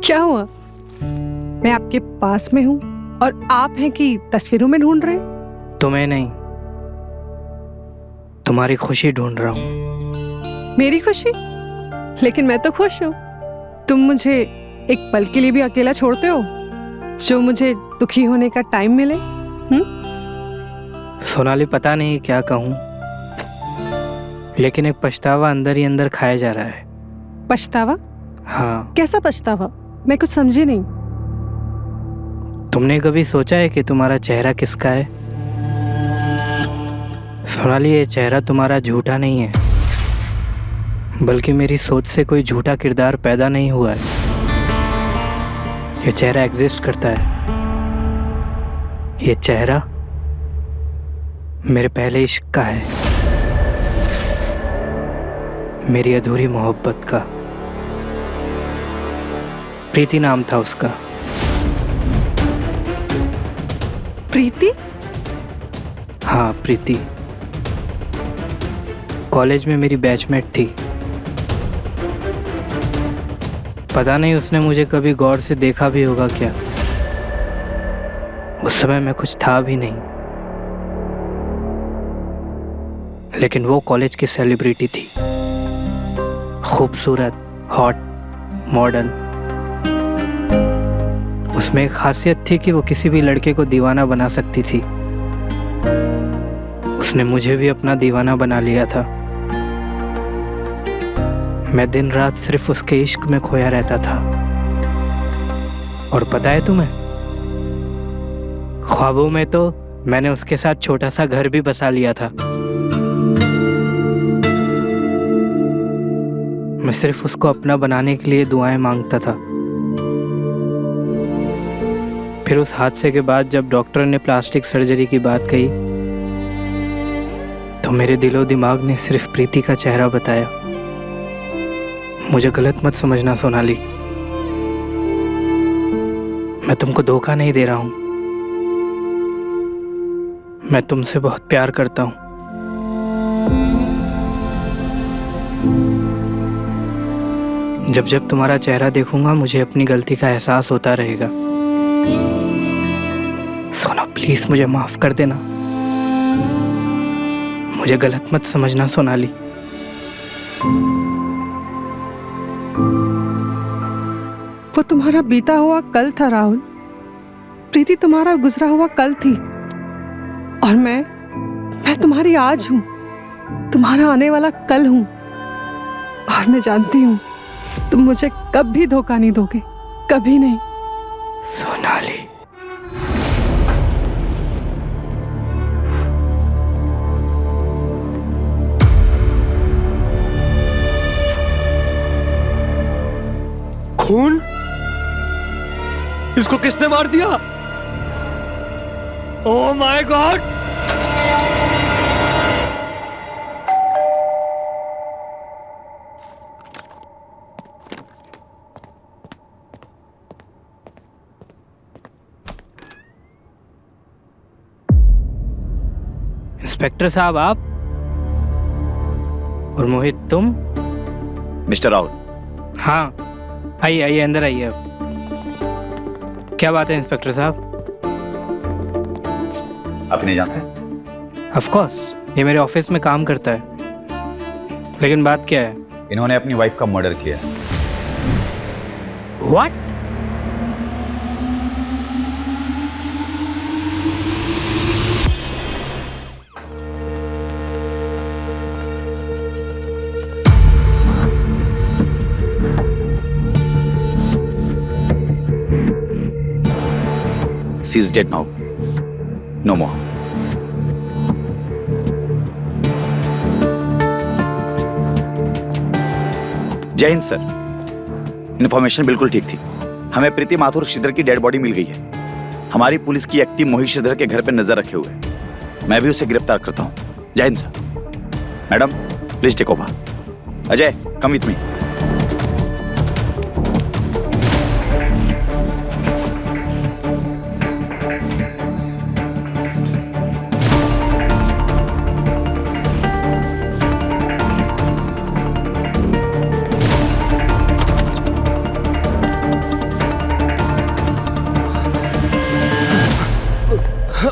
क्या हुआ? मैं आपके पास में हूँ और आप हैं कि तस्वीरों में ढूंढ रहे हैं? तुम्हें नहीं, तुम्हारी खुशी ढूंढ रहा हूँ। मेरी खुशी? लेकिन मैं तो खुश हूँ। तुम मुझे एक पल के लिए भी अकेला छोड़ते हो जो मुझे दुखी होने का टाइम मिले? सोनाली, पता नहीं क्या कहूँ, लेकिन एक पछतावा अंदर ही अंदर खाया जा रहा है। पछतावा? हाँ। कैसा पछतावा? मैं कुछ समझी नहीं। तुमने कभी सोचा है कि तुम्हारा चेहरा किसका है? सोनाली, ये चेहरा तुम्हारा झूठा नहीं है, बल्कि मेरी सोच से कोई झूठा किरदार पैदा नहीं हुआ है। ये चेहरा एग्जिस्ट करता है। ये चेहरा मेरे पहले इश्क का है, मेरी अधूरी मोहब्बत का। प्रीति नाम था उसका। प्रीति? हाँ, प्रीति। कॉलेज में मेरी बैचमेट थी। पता नहीं उसने मुझे कभी गौर से देखा भी होगा क्या। उस समय मैं कुछ था भी नहीं, लेकिन वो कॉलेज की सेलिब्रिटी थी। खूबसूरत, हॉट, मॉडल। उसमें एक खासियत थी कि वो किसी भी लड़के को दीवाना बना सकती थी। उसने मुझे भी अपना दीवाना बना लिया था। मैं दिन रात सिर्फ उसके इश्क में खोया रहता था। और पता है तुम्हें, ख्वाबों में तो मैंने उसके साथ छोटा सा घर भी बसा लिया था। मैं सिर्फ उसको अपना बनाने के लिए दुआएं मांगता था। फिर उस हादसे के बाद जब डॉक्टर ने प्लास्टिक सर्जरी की बात कही तो मेरे दिलो दिमाग ने सिर्फ प्रीति का चेहरा बताया। मुझे गलत मत समझना सोनाली, मैं तुमको धोखा नहीं दे रहा हूं। मैं तुमसे बहुत प्यार करता हूं। जब जब तुम्हारा चेहरा देखूंगा मुझे अपनी गलती का एहसास होता रहेगा। सोना प्लीज मुझे माफ कर देना, मुझे गलत मत समझना सोनाली। वो तुम्हारा बीता हुआ कल था राहुल, प्रीति तुम्हारा गुजरा हुआ कल थी, और मैं तुम्हारी आज हूं, तुम्हारा आने वाला कल हूं। और मैं जानती हूं तुम मुझे कभी धोखा नहीं दोगे, कभी नहीं। सोनाली खून? इसको किसने मार दिया? Oh my God! इंस्पेक्टर साहब आप? और मोहित तुम? मिस्टर राहुल। हाँ आइए आइए, अंदर आइए। अब क्या बात है इंस्पेक्टर साहब? आप नहीं जानते? ऑफ कोर्स, ये मेरे ऑफिस में काम करता है। लेकिन बात क्या है? इन्होंने अपनी वाइफ का मर्डर किया। What? She is dead now. No more. जय हिंद सर। इन्फॉर्मेशन बिल्कुल ठीक थी। हमें प्रीति माथुर श्रीधर की डेड बॉडी मिल गई है। हमारी पुलिस की एक टीम मोहित श्रीधर के घर पर नजर रखे हुए है। मैं भी उसे गिरफ्तार करता हूँ। जय हिंद sir. Madam please take over. Ajay come with me.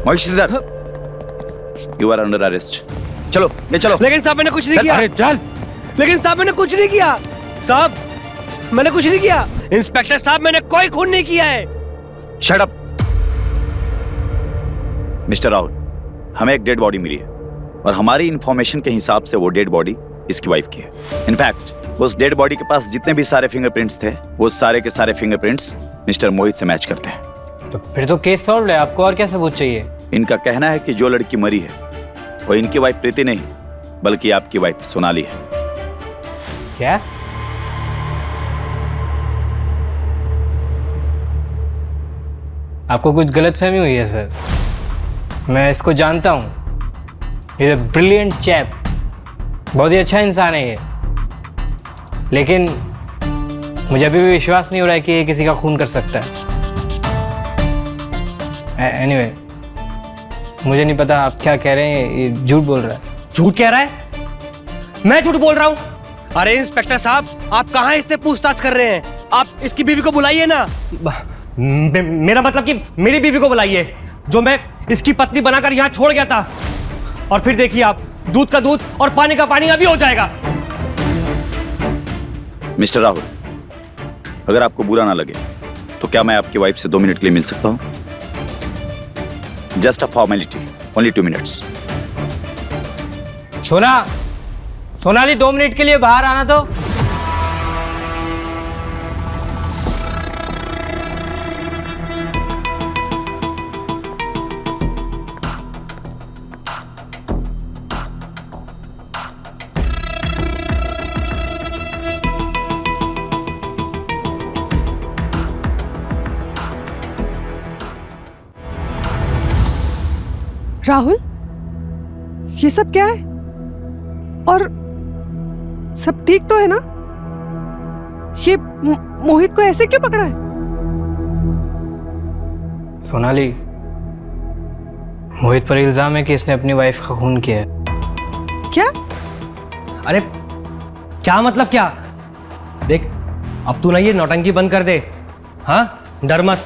Mohit Shridhar, you are under arrest. चलो ले चलो। लेकिन साहब मैंने कुछ नहीं किया। अरे चल। लेकिन साहब मैंने कुछ नहीं किया। साहब मैंने कुछ नहीं किया। इंस्पेक्टर साहब मैंने कोई खून नहीं किया है। Shut up. मिस्टर राहुल, हमें एक डेड बॉडी मिली है और हमारी इंफॉर्मेशन के हिसाब से वो डेड बॉडी इसकी वाइफ की है। इनफैक्ट उस डेड बॉडी के पास जितने भी सारे फिंगरप्रिंट्स थे वो सारे के सारे फिंगरप्रिंट्स मिस्टर मोहित से मैच करते हैं। तो फिर तो केस सॉल्व है। आपको और क्या सबूत चाहिए? इनका कहना है कि जो लड़की मरी है वो इनकी वाइफ प्रीति नहीं बल्कि आपकी वाइफ सोनाली है। क्या? आपको कुछ गलतफहमी हुई है सर। मैं इसको जानता हूँ। ये ब्रिलियंट चैप, बहुत ही अच्छा इंसान है ये। लेकिन मुझे अभी भी विश्वास नहीं हो रहा है कि ये किसी का खून कर सकता है। एनीवे, मुझे नहीं पता आप क्या कह रहे हैं। ये झूठ बोल रहा है। झूठ कह रहा है? मैं झूठ बोल रहा हूँ? अरे इंस्पेक्टर साहब, आप कहाँ इससे पूछताछ कर रहे हैं? आप इसकी बीवी को बुलाइए ना। मेरा मतलब कि मेरी बीवी को बुलाइए, जो मैं इसकी पत्नी बनाकर यहाँ छोड़ गया था। और फिर देखिए आप, दूध का दूध और पानी का पानी अभी हो जाएगा। मिस्टर राहुल, अगर आपको बुरा ना लगे तो क्या मैं आपकी वाइफ से 2 मिनट के लिए मिल सकता हूँ? Just a formality, only 2 minutes. Sonali 2 minute के लिए बाहर आना तो। राहुल, ये सब क्या है? और सब ठीक तो है ना? ये मोहित को ऐसे क्यों पकड़ा है? सोनाली, मोहित पर इल्जाम है कि इसने अपनी वाइफ का खून किया है। क्या? अरे क्या मतलब क्या? देख, अब तू ना ये नौटंकी बंद कर दे। हाँ, डर मत,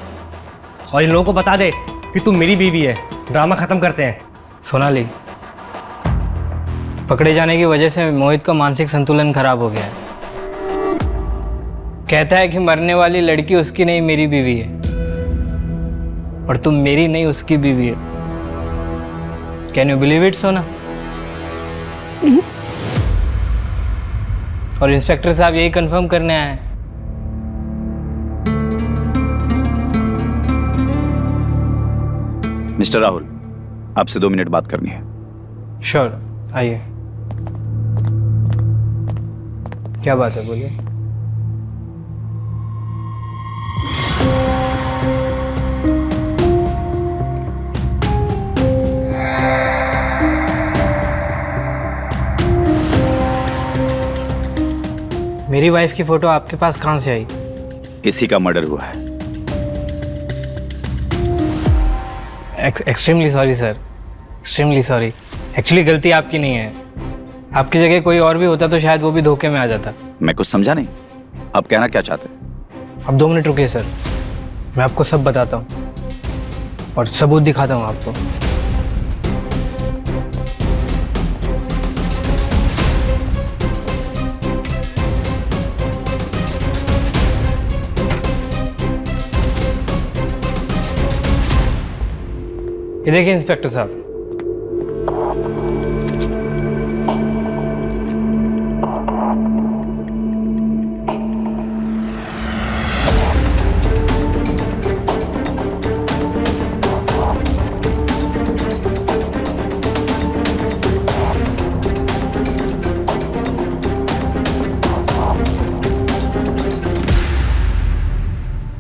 और इन लोगों को बता दे कि तू मेरी बीवी है। ड्रामा खत्म करते हैं। सोनाली, पकड़े जाने की वजह से मोहित का मानसिक संतुलन खराब हो गया है। कहता है कि मरने वाली लड़की उसकी नहीं, मेरी बीवी है, और तुम मेरी नहीं, उसकी बीवी है। कैन यू बिलीव इट सोना? और इंस्पेक्टर साहब यही कंफर्म करने आए हैं। मिस्टर राहुल, आपसे 2 मिनट बात करनी है। श्योर, आइए। क्या बात है, बोलिए। मेरी वाइफ की फोटो आपके पास कहाँ से आई? इसी का मर्डर हुआ है। Extremely sorry sir, extremely sorry. Actually गलती आपकी नहीं है। आपकी जगह कोई और भी होता तो शायद वो भी धोखे में आ जाता। मैं कुछ समझा नहीं, आप कहना क्या चाहते हैं? अब 2 मिनट रुकिए सर, मैं आपको सब बताता हूँ और सबूत दिखाता हूँ आपको। ये देखिए इंस्पेक्टर साहब,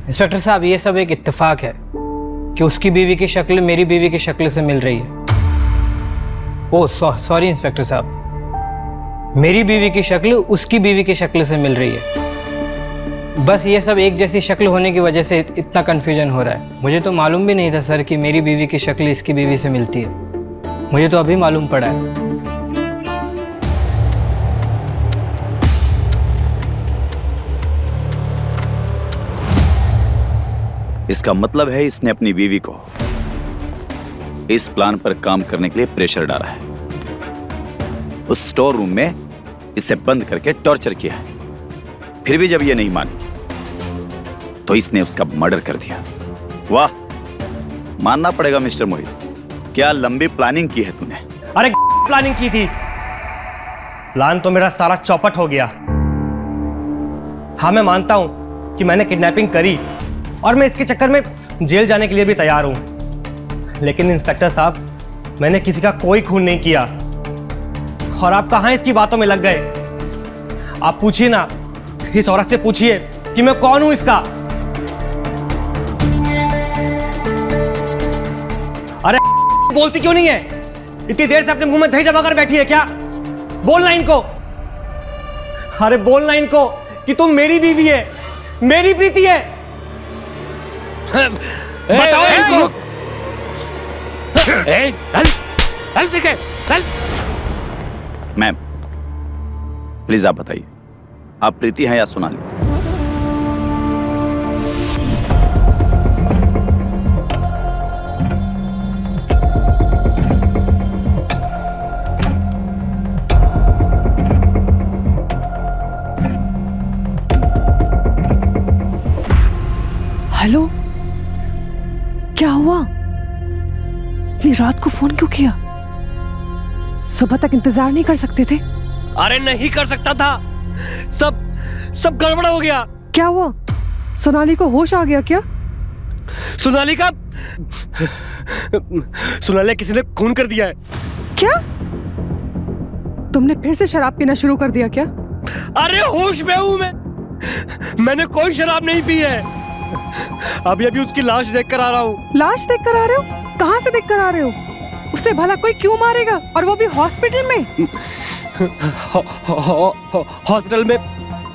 इंस्पेक्टर साहब, ये सब एक इत्तेफाक है कि उसकी बीवी की शक्ल मेरी बीवी की शक्ल से मिल रही है। ओह सॉरी इंस्पेक्टर साहब, मेरी बीवी की शक्ल उसकी बीवी की शक्ल से मिल रही है। बस ये सब एक जैसी शक्ल होने की वजह से इतना कन्फ्यूजन हो रहा है। मुझे तो मालूम भी नहीं था सर कि मेरी बीवी की शक्ल इसकी बीवी से मिलती है। मुझे तो अभी मालूम पड़ा है। इसका मतलब है इसने अपनी बीवी को इस प्लान पर काम करने के लिए प्रेशर डाला है। उस स्टोर रूम में इसे बंद करके टॉर्चर किया है। फिर भी जब ये नहीं मानी तो इसने उसका मर्डर कर दिया। वाह, मानना पड़ेगा मिस्टर मोहित, क्या लंबी प्लानिंग की है तूने। अरे प्लानिंग की थी, प्लान तो मेरा सारा चौपट हो गया। हाँ, मैं मानता हूं कि मैंने किडनैपिंग करी और मैं इसके चक्कर में जेल जाने के लिए भी तैयार हूं, लेकिन इंस्पेक्टर साहब, मैंने किसी का कोई खून नहीं किया। और आप कहां इसकी बातों में लग गए? आप पूछिए ना, इस औरत से पूछिए कि मैं कौन हूं इसका। अरे बोलती क्यों नहीं है? इतनी देर से अपने मुंह में दही जमा कर बैठी है क्या? बोलना इनको, अरे बोलना इनको कि तुम मेरी बीवी है, मेरी प्रीति है। बताओ इनको। मैम, प्लीज आप बताइए, आप प्रीति हैं या सोनाली? हेलो, क्या हुआ? इतनी रात को फोन क्यों किया? सुबह तक इंतजार नहीं कर सकते थे? अरे नहीं कर सकता था, सब गड़बड़ हो गया। क्या हुआ? सोनाली को होश आ गया क्या? सोनाली का सोनाली किसी ने खून कर दिया है। क्या? तुमने फिर से शराब पीना शुरू कर दिया क्या? अरे होश में हूं मैं, मैंने कोई शराब नहीं पी है। अभी उसकी लाश देख कर आ रहा हूँ। लाश देख कर आ रहे हो? कहाँ से देख कर आ रहे हो? उसे भला कोई क्यों मारेगा, और वो भी हॉस्पिटल में?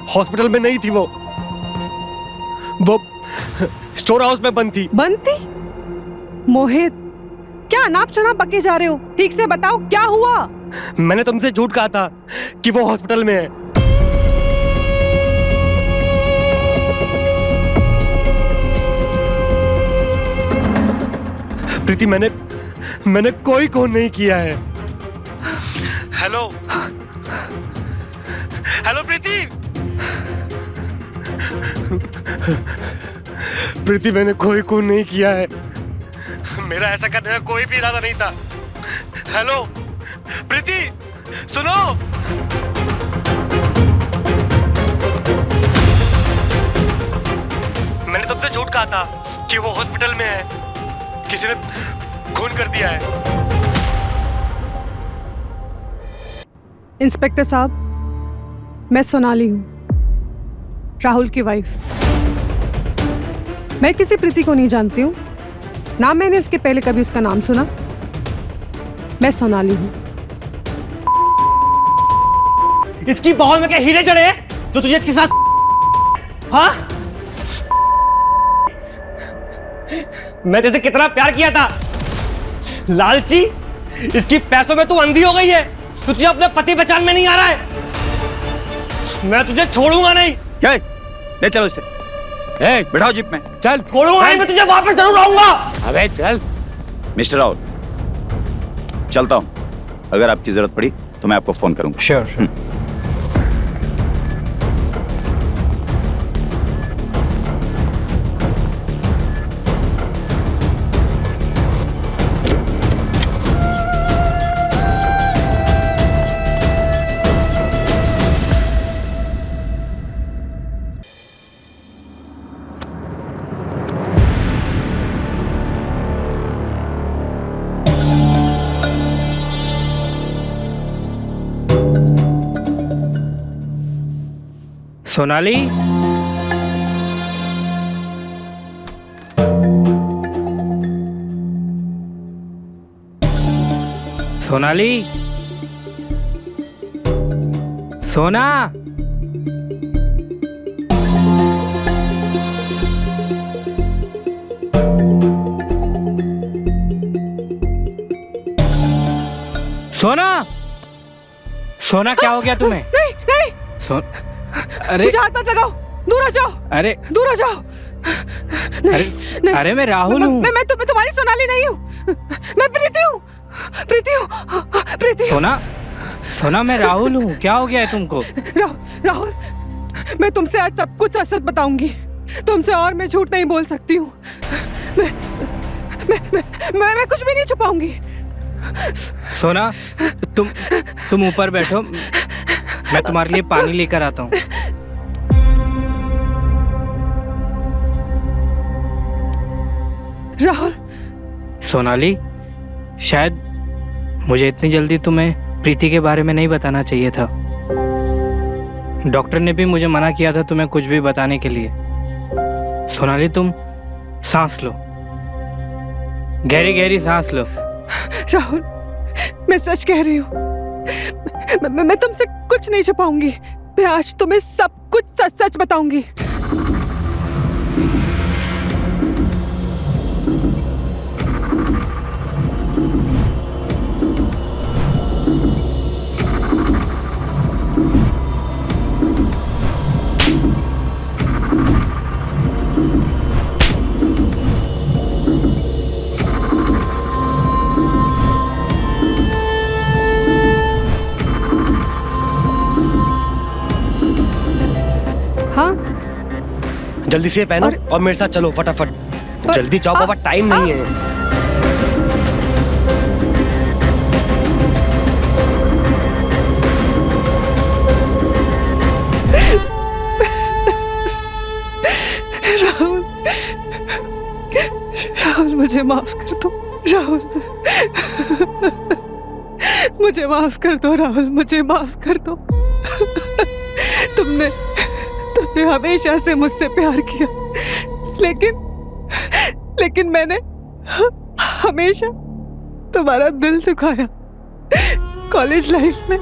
हॉस्पिटल में नहीं थी वो स्टोर हाउस में बंद थी। बंद थी? मोहित, क्या अनाप शनाप बके जा रहे हो? ठीक से बताओ क्या हुआ? मैंने तुमसे झूठ कहा था कि वो हॉस्पिटल में है। प्रीति, मैंने कोई खून नहीं किया है। हेलो प्रीति। प्रीति, मैंने कोई खून नहीं किया है। मेरा ऐसा करने का कोई भी इरादा नहीं था। हेलो प्रीति, सुनो। मैंने तुमसे झूठ कहा था कि वो हॉस्पिटल में है। किसी ने खून कर दिया है। इंस्पेक्टर साहब, मैं सोनाली हूँ, राहुल की वाइफ। मैं किसी प्रीति को नहीं जानती हूँ, ना मैंने इसके पहले कभी उसका नाम सुना। मैं सोनाली हूँ। इसकी बाहों में क्या हीरे जड़े हैं जो तुझे इसके साथ? हाँ, मैं तेरे कितना प्यार किया था। लालची, इसकी पैसों में तू अंधी हो गई है। तुझे अपने पति पहचान में नहीं आ रहा है। मैं तुझे छोड़ूंगा नहीं। ले चलो इसे। बैठाओ जीप में। चल, छोड़ूंगा नहीं, मैं तुझे वापस जरूर आऊंगा। अबे चल। मिस्टर राहुल, चलता हूँ। अगर आपकी जरूरत पड़ी तो मैं आपको फोन करूंगा। श्योर। सोनाली, सोनाली, सोना। सोना, सोना, क्या हो गया तुम्हें? नहीं नहीं, अरे मुझे हाथ मत लगाओ, दूर हो जाओ। अरे दूर हो जाओ। अरे नहीं, अरे मैं राहुल हूँ। मैं तुम्हारी सोनाली नहीं हूँ। मैं प्रीति हूँ। प्रीति। सोना, सोना, मैं राहुल हूँ। क्या हो गया है तुमको? राहुल, मैं तुमसे आज सब कुछ सच बताऊंगी। तुमसे और मैं झूठ नहीं बोल सकती हूँ। मैं कुछ भी नहीं छुपाऊंगी। सोना, तुम ऊपर बैठो, मैं तुम्हारे लिए पानी लेकर आता हूँ। राहुल। सोनाली, शायद मुझे इतनी जल्दी तुम्हें प्रीति के बारे में नहीं बताना चाहिए था। डॉक्टर ने भी मुझे मना किया था तुम्हें कुछ भी बताने के लिए। सोनाली, तुम सांस लो, गहरी गहरी सांस लो। राहुल, मैं सच कह रही हूँ। मैं तुमसे कुछ नहीं छुपाऊंगी। मैं आज तुम्हें सब कुछ सच सच बताऊंगी। हाँ, जल्दी से पहनो और मेरे साथ चलो फटाफट। जल्दी जाओ बाबा, टाइम नहीं है। राहुल, मुझे माफ कर दो। राहुल, मुझे माफ कर दो। राहुल, मुझे माफ कर दो। तुमने हमेशा से मुझसे प्यार किया, लेकिन मैंने तुम्हारा दिल दुखाया। कॉलेज लाइफ में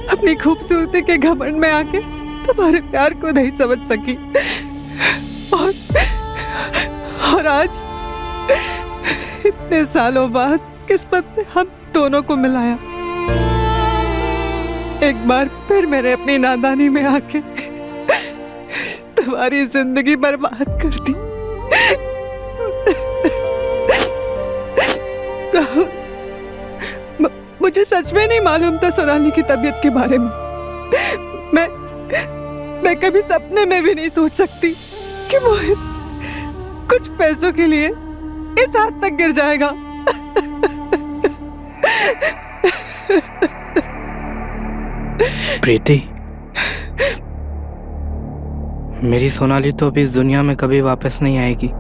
अपनी खूबसूरती के घमंड में आके तुम्हारे प्यार को नहीं समझ सकी, और आज इतने सालों बाद किस्मत ने हम दोनों को मिलाया। एक बार फिर मैंने अपनी नादानी में आके तुम्हारी जिंदगी बर्बाद कर दी। राहुल, मुझे सच में नहीं मालूम था सोनाली की तबीयत के बारे में। मैं कभी सपने में भी नहीं सोच सकती कि मोहित कुछ पैसों के लिए इस हद तक गिर जाएगा। प्रीति, मेरी सोनाली तो अभी इस दुनिया में कभी वापस नहीं आएगी,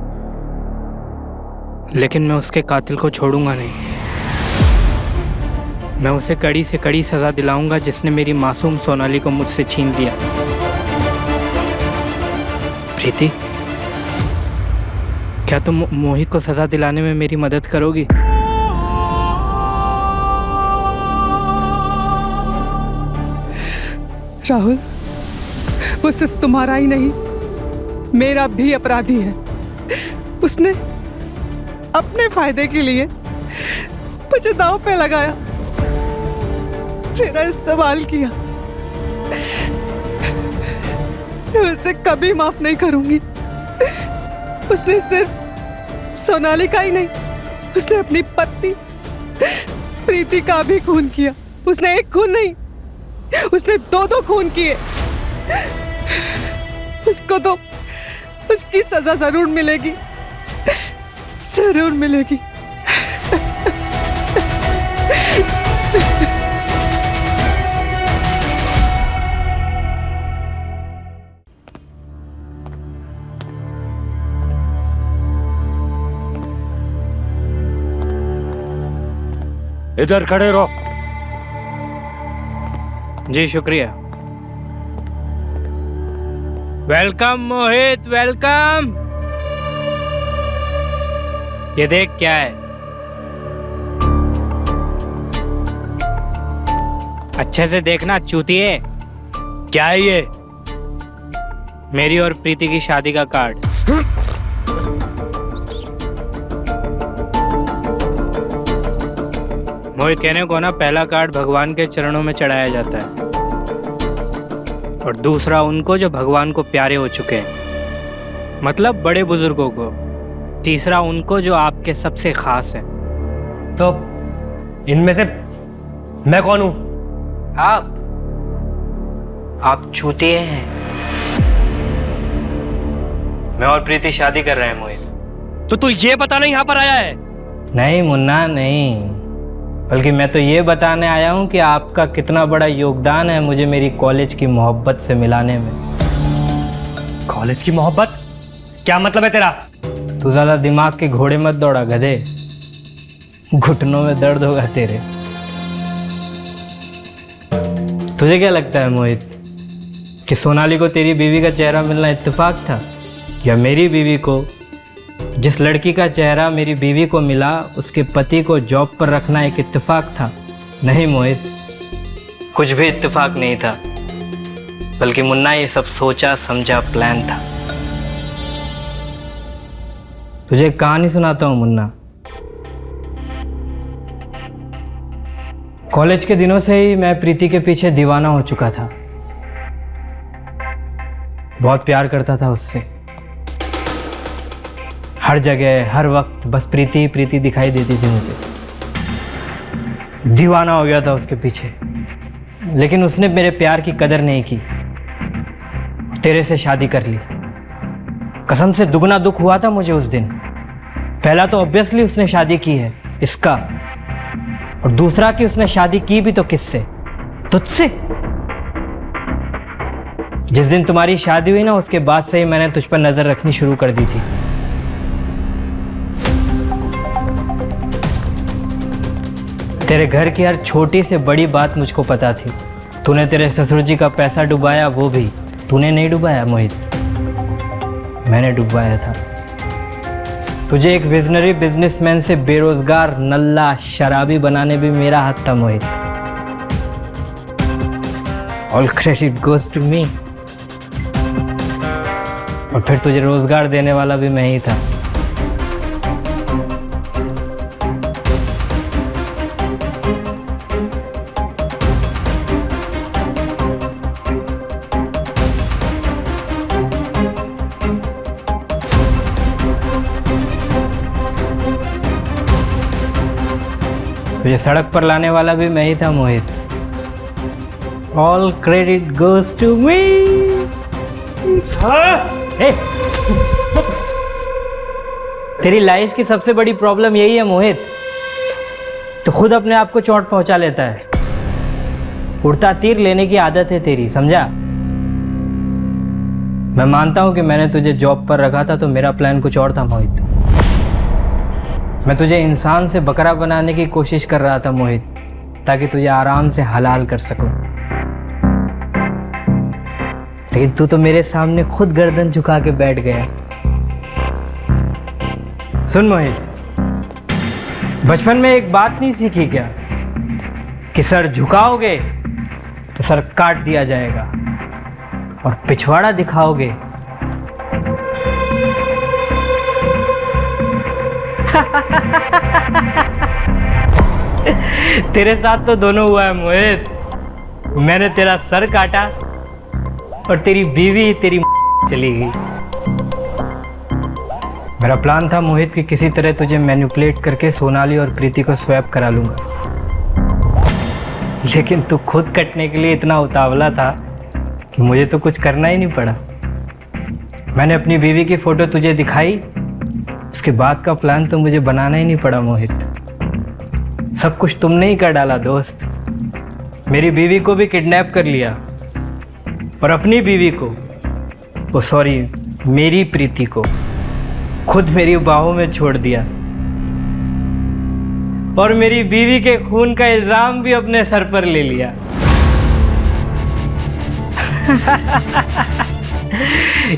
लेकिन मैं उसके कातिल को छोड़ूंगा नहीं। मैं उसे कड़ी से कड़ी सजा दिलाऊंगा जिसने मेरी मासूम सोनाली को मुझसे छीन लिया। प्रीति, क्या तुम मोहित को सजा दिलाने में मेरी मदद करोगी? राहुल, वो सिर्फ तुम्हारा ही नहीं, मेरा भी अपराधी है। उसने अपने फायदे के लिए मुझे दांव पे लगाया, मेरा इस्तेमाल किया। मैं उसे कभी माफ नहीं करूंगी। उसने सिर्फ सोनाली का ही नहीं, उसने अपनी पत्नी प्रीति का भी खून किया। उसने एक खून नहीं, उसने दो खून किए। उसको तो उसकी सजा जरूर मिलेगी, जरूर मिलेगी। इधर खड़े रहो। जी शुक्रिया। वेलकम मोहित, वेलकम। ये देख क्या है। अच्छे से देखना चूतिए। क्या है ये? मेरी और प्रीति की शादी का कार्ड। मोहित, कहने को ना, पहला कार्ड भगवान के चरणों में चढ़ाया जाता है, और दूसरा उनको जो भगवान को प्यारे हो चुके हैं, मतलब बड़े बुजुर्गों को। तीसरा उनको जो आपके सबसे खास हैं। तो इनमें से मैं कौन हूं? आप चूतिए हैं। मैं और प्रीति शादी कर रहे हैं मोहित। तो तू ये बताना यहाँ पर आया है? नहीं मुन्ना, नहीं, बल्कि मैं तो ये बताने आया हूँ कि आपका कितना बड़ा योगदान है मुझे मेरी कॉलेज की मोहब्बत से मिलाने में। कॉलेज की मोहब्बत? क्या मतलब है तेरा? तू ज़्यादा दिमाग के घोड़े मत दौड़ा गधे, घुटनों में दर्द होगा तेरे। तुझे क्या लगता है मोहित कि सोनाली को तेरी बीवी का चेहरा मिलना इत्तेफाक था, या मेरी बीवी को जिस लड़की का चेहरा मेरी बीवी को मिला उसके पति को जॉब पर रखना एक इत्तेफाक था? नहीं मोहित, कुछ भी इत्तेफाक नहीं था, बल्कि मुन्ना ये सब सोचा समझा प्लान था। तुझे एक कहानी सुनाता हूँ मुन्ना। कॉलेज के दिनों से ही मैं प्रीति के पीछे दीवाना हो चुका था। बहुत प्यार करता था उससे। हर जगह हर वक्त बस प्रीति ही प्रीति दिखाई देती थी मुझे। दीवाना हो गया था उसके पीछे, लेकिन उसने मेरे प्यार की कदर नहीं की, तेरे से शादी कर ली। कसम से दुगना दुख हुआ था मुझे उस दिन। पहला तो ऑब्वियसली उसने शादी की है, इसका, और दूसरा कि उसने शादी की भी तो किससे? तुझसे। जिस दिन तुम्हारी शादी हुई ना, उसके बाद से ही मैंने तुझ पर नजर रखनी शुरू कर दी थी। तेरे घर की हर छोटी से बड़ी बात मुझको पता थी। तूने तेरे ससुर जी का पैसा डुबाया, वो भी तूने नहीं डुबाया मोहित, मैंने डुबाया था। तुझे एक विजनरी बिजनेसमैन से बेरोजगार नल्ला शराबी बनाने भी मेरा हाथ था Mohit. All credit goes to me. और फिर तुझे रोजगार देने वाला भी मैं ही था। तुझे सड़क पर लाने वाला भी मैं ही था Mohit. All credit goes to me. तेरी लाइफ की सबसे बड़ी प्रॉब्लम यही है मोहित, तो खुद अपने आप को चोट पहुंचा लेता है। उड़ता तीर लेने की आदत है तेरी, समझा? मैं मानता हूं कि मैंने तुझे जॉब पर रखा था तो मेरा प्लान कुछ और था मोहित। मैं तुझे इंसान से बकरा बनाने की कोशिश कर रहा था मोहित, ताकि तुझे आराम से हलाल कर सकूं। लेकिन तू तो मेरे सामने खुद गर्दन झुका के बैठ गया। सुन मोहित, बचपन में एक बात नहीं सीखी क्या कि सर झुकाओगे तो सर काट दिया जाएगा और पिछवाड़ा दिखाओगे तेरे साथ तो दोनों हुआ है मोहित। मैंने तेरा सर काटा और तेरी बीवी तेरी चली गई। मेरा प्लान था मोहित कि किसी तरह तुझे मैनिपुलेट करके सोनाली और प्रीति को स्वैप करा लूंगा, लेकिन तू खुद कटने के लिए इतना उतावला था कि मुझे तो कुछ करना ही नहीं पड़ा। मैंने अपनी बीवी की फोटो तुझे दिखाई, उसके बाद का प्लान तो मुझे बनाना ही नहीं पड़ा मोहित। सब कुछ तुमने ही कर डाला दोस्त। मेरी बीवी को भी किडनैप कर लिया और अपनी बीवी को, सॉरी मेरी प्रीति को खुद मेरी बाहों में छोड़ दिया और मेरी बीवी के खून का इल्जाम भी अपने सर पर ले लिया।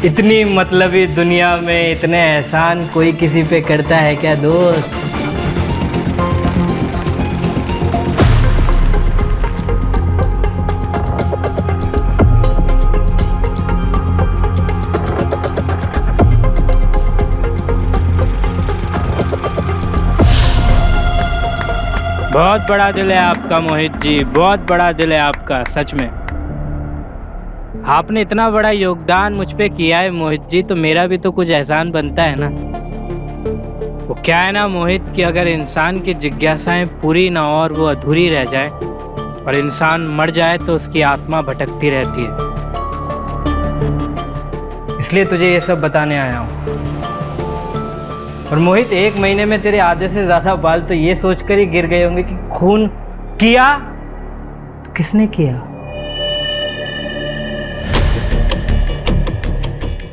इतनी मतलबी दुनिया में इतने एहसान कोई किसी पे करता है क्या दोस्त? बहुत बड़ा दिल है आपका मोहित जी, बहुत बड़ा दिल है आपका, सच में। आपने इतना बड़ा योगदान मुझ पे किया है मोहित जी, तो मेरा भी तो कुछ एहसान बनता है ना। वो क्या है ना मोहित कि अगर इंसान की जिज्ञासाएं पूरी ना हो और वो अधूरी रह जाए और इंसान मर जाए तो उसकी आत्मा भटकती रहती है। इसलिए तुझे ये सब बताने आया हूँ। और मोहित, 1 महीने में तेरे आधे से ज़्यादा बाल तो ये सोचकर ही गिर गए होंगे कि खून किया तो किसने किया।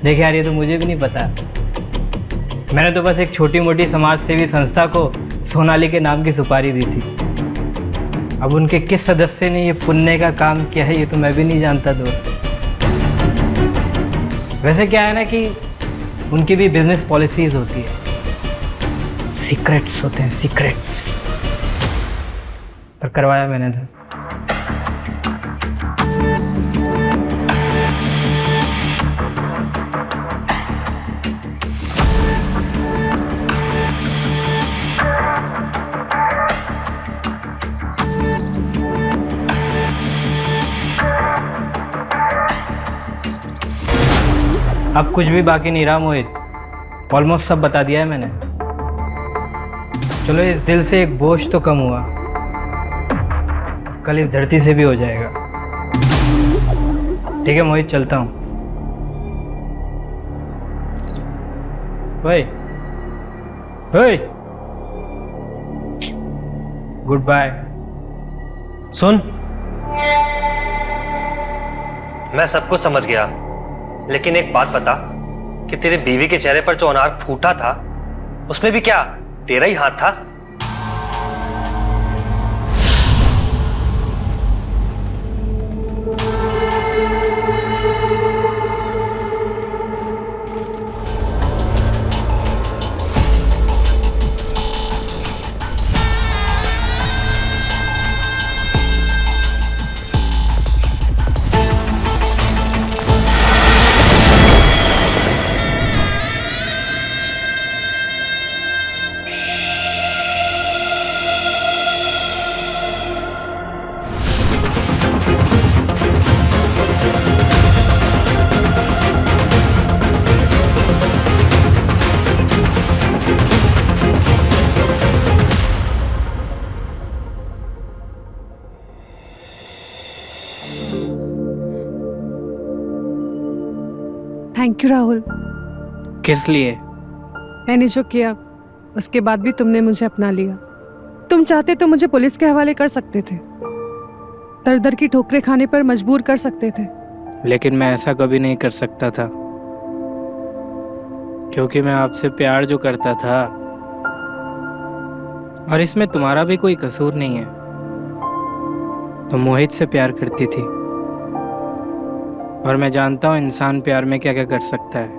देख यार, ये तो मुझे भी नहीं पता। मैंने तो बस एक छोटी मोटी समाज सेवी संस्था को सोनाली के नाम की सुपारी दी थी। अब उनके किस सदस्य ने ये पुण्य का काम किया है ये तो मैं भी नहीं जानता दोस्त। वैसे क्या है ना कि उनकी भी बिजनेस पॉलिसीज होती है, सीक्रेट्स होते हैं, सीक्रेट्स। पर करवाया मैंने था। अब कुछ भी बाकी नहीं रहा मोहित, ऑलमोस्ट सब बता दिया है मैंने। चलो, इस दिल से एक बोझ तो कम हुआ, कल इस धरती से भी हो जाएगा। ठीक है मोहित, चलता हूँ। ओए ओए, गुड बाय। सुन, मैं सब कुछ समझ गया, लेकिन एक बात बता कि तेरे बीवी के चेहरे पर जो अनार फूटा था उसमें भी क्या तेरा ही हाथ था? Thank you Rahul. किस लिए? मैंने जो किया उसके बाद भी तुमने मुझे अपना लिया। तुम चाहते तो मुझे पुलिस के हवाले कर सकते थे, दर दर की ठोकरें खाने पर मजबूर कर सकते थे, लेकिन मैं ऐसा कभी नहीं कर सकता था, क्योंकि मैं आपसे प्यार जो करता था, और इसमें तुम्हारा भी कोई कसूर नहीं है। तुम मोहित से प्यार करती थी, और मैं जानता हूँ इंसान प्यार में क्या क्या कर सकता है।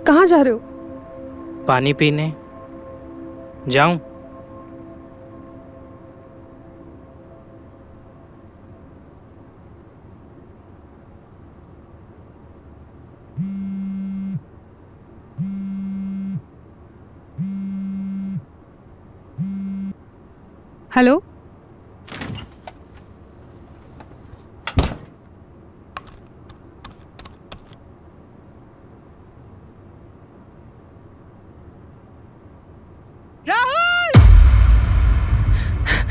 कहाँ जा रहे हो? पानी पीने जाऊं? हेलो,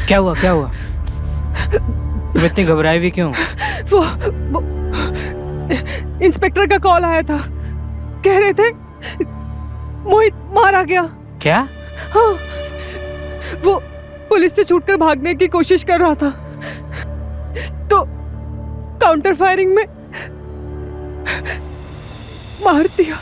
क्या हुआ? क्या हुआ? तुम इतनी घबराई हुई क्यों? वो इंस्पेक्टर का कॉल आया था, कह रहे थे मोहित मारा गया। क्या? हाँ, वो पुलिस से छूटकर भागने की कोशिश कर रहा था, तो काउंटर फायरिंग में मार दिया।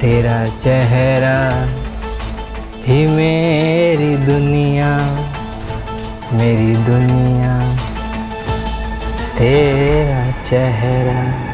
तेरा चेहरा ही मेरी दुनिया, मेरी दुनिया, तेरा चेहरा।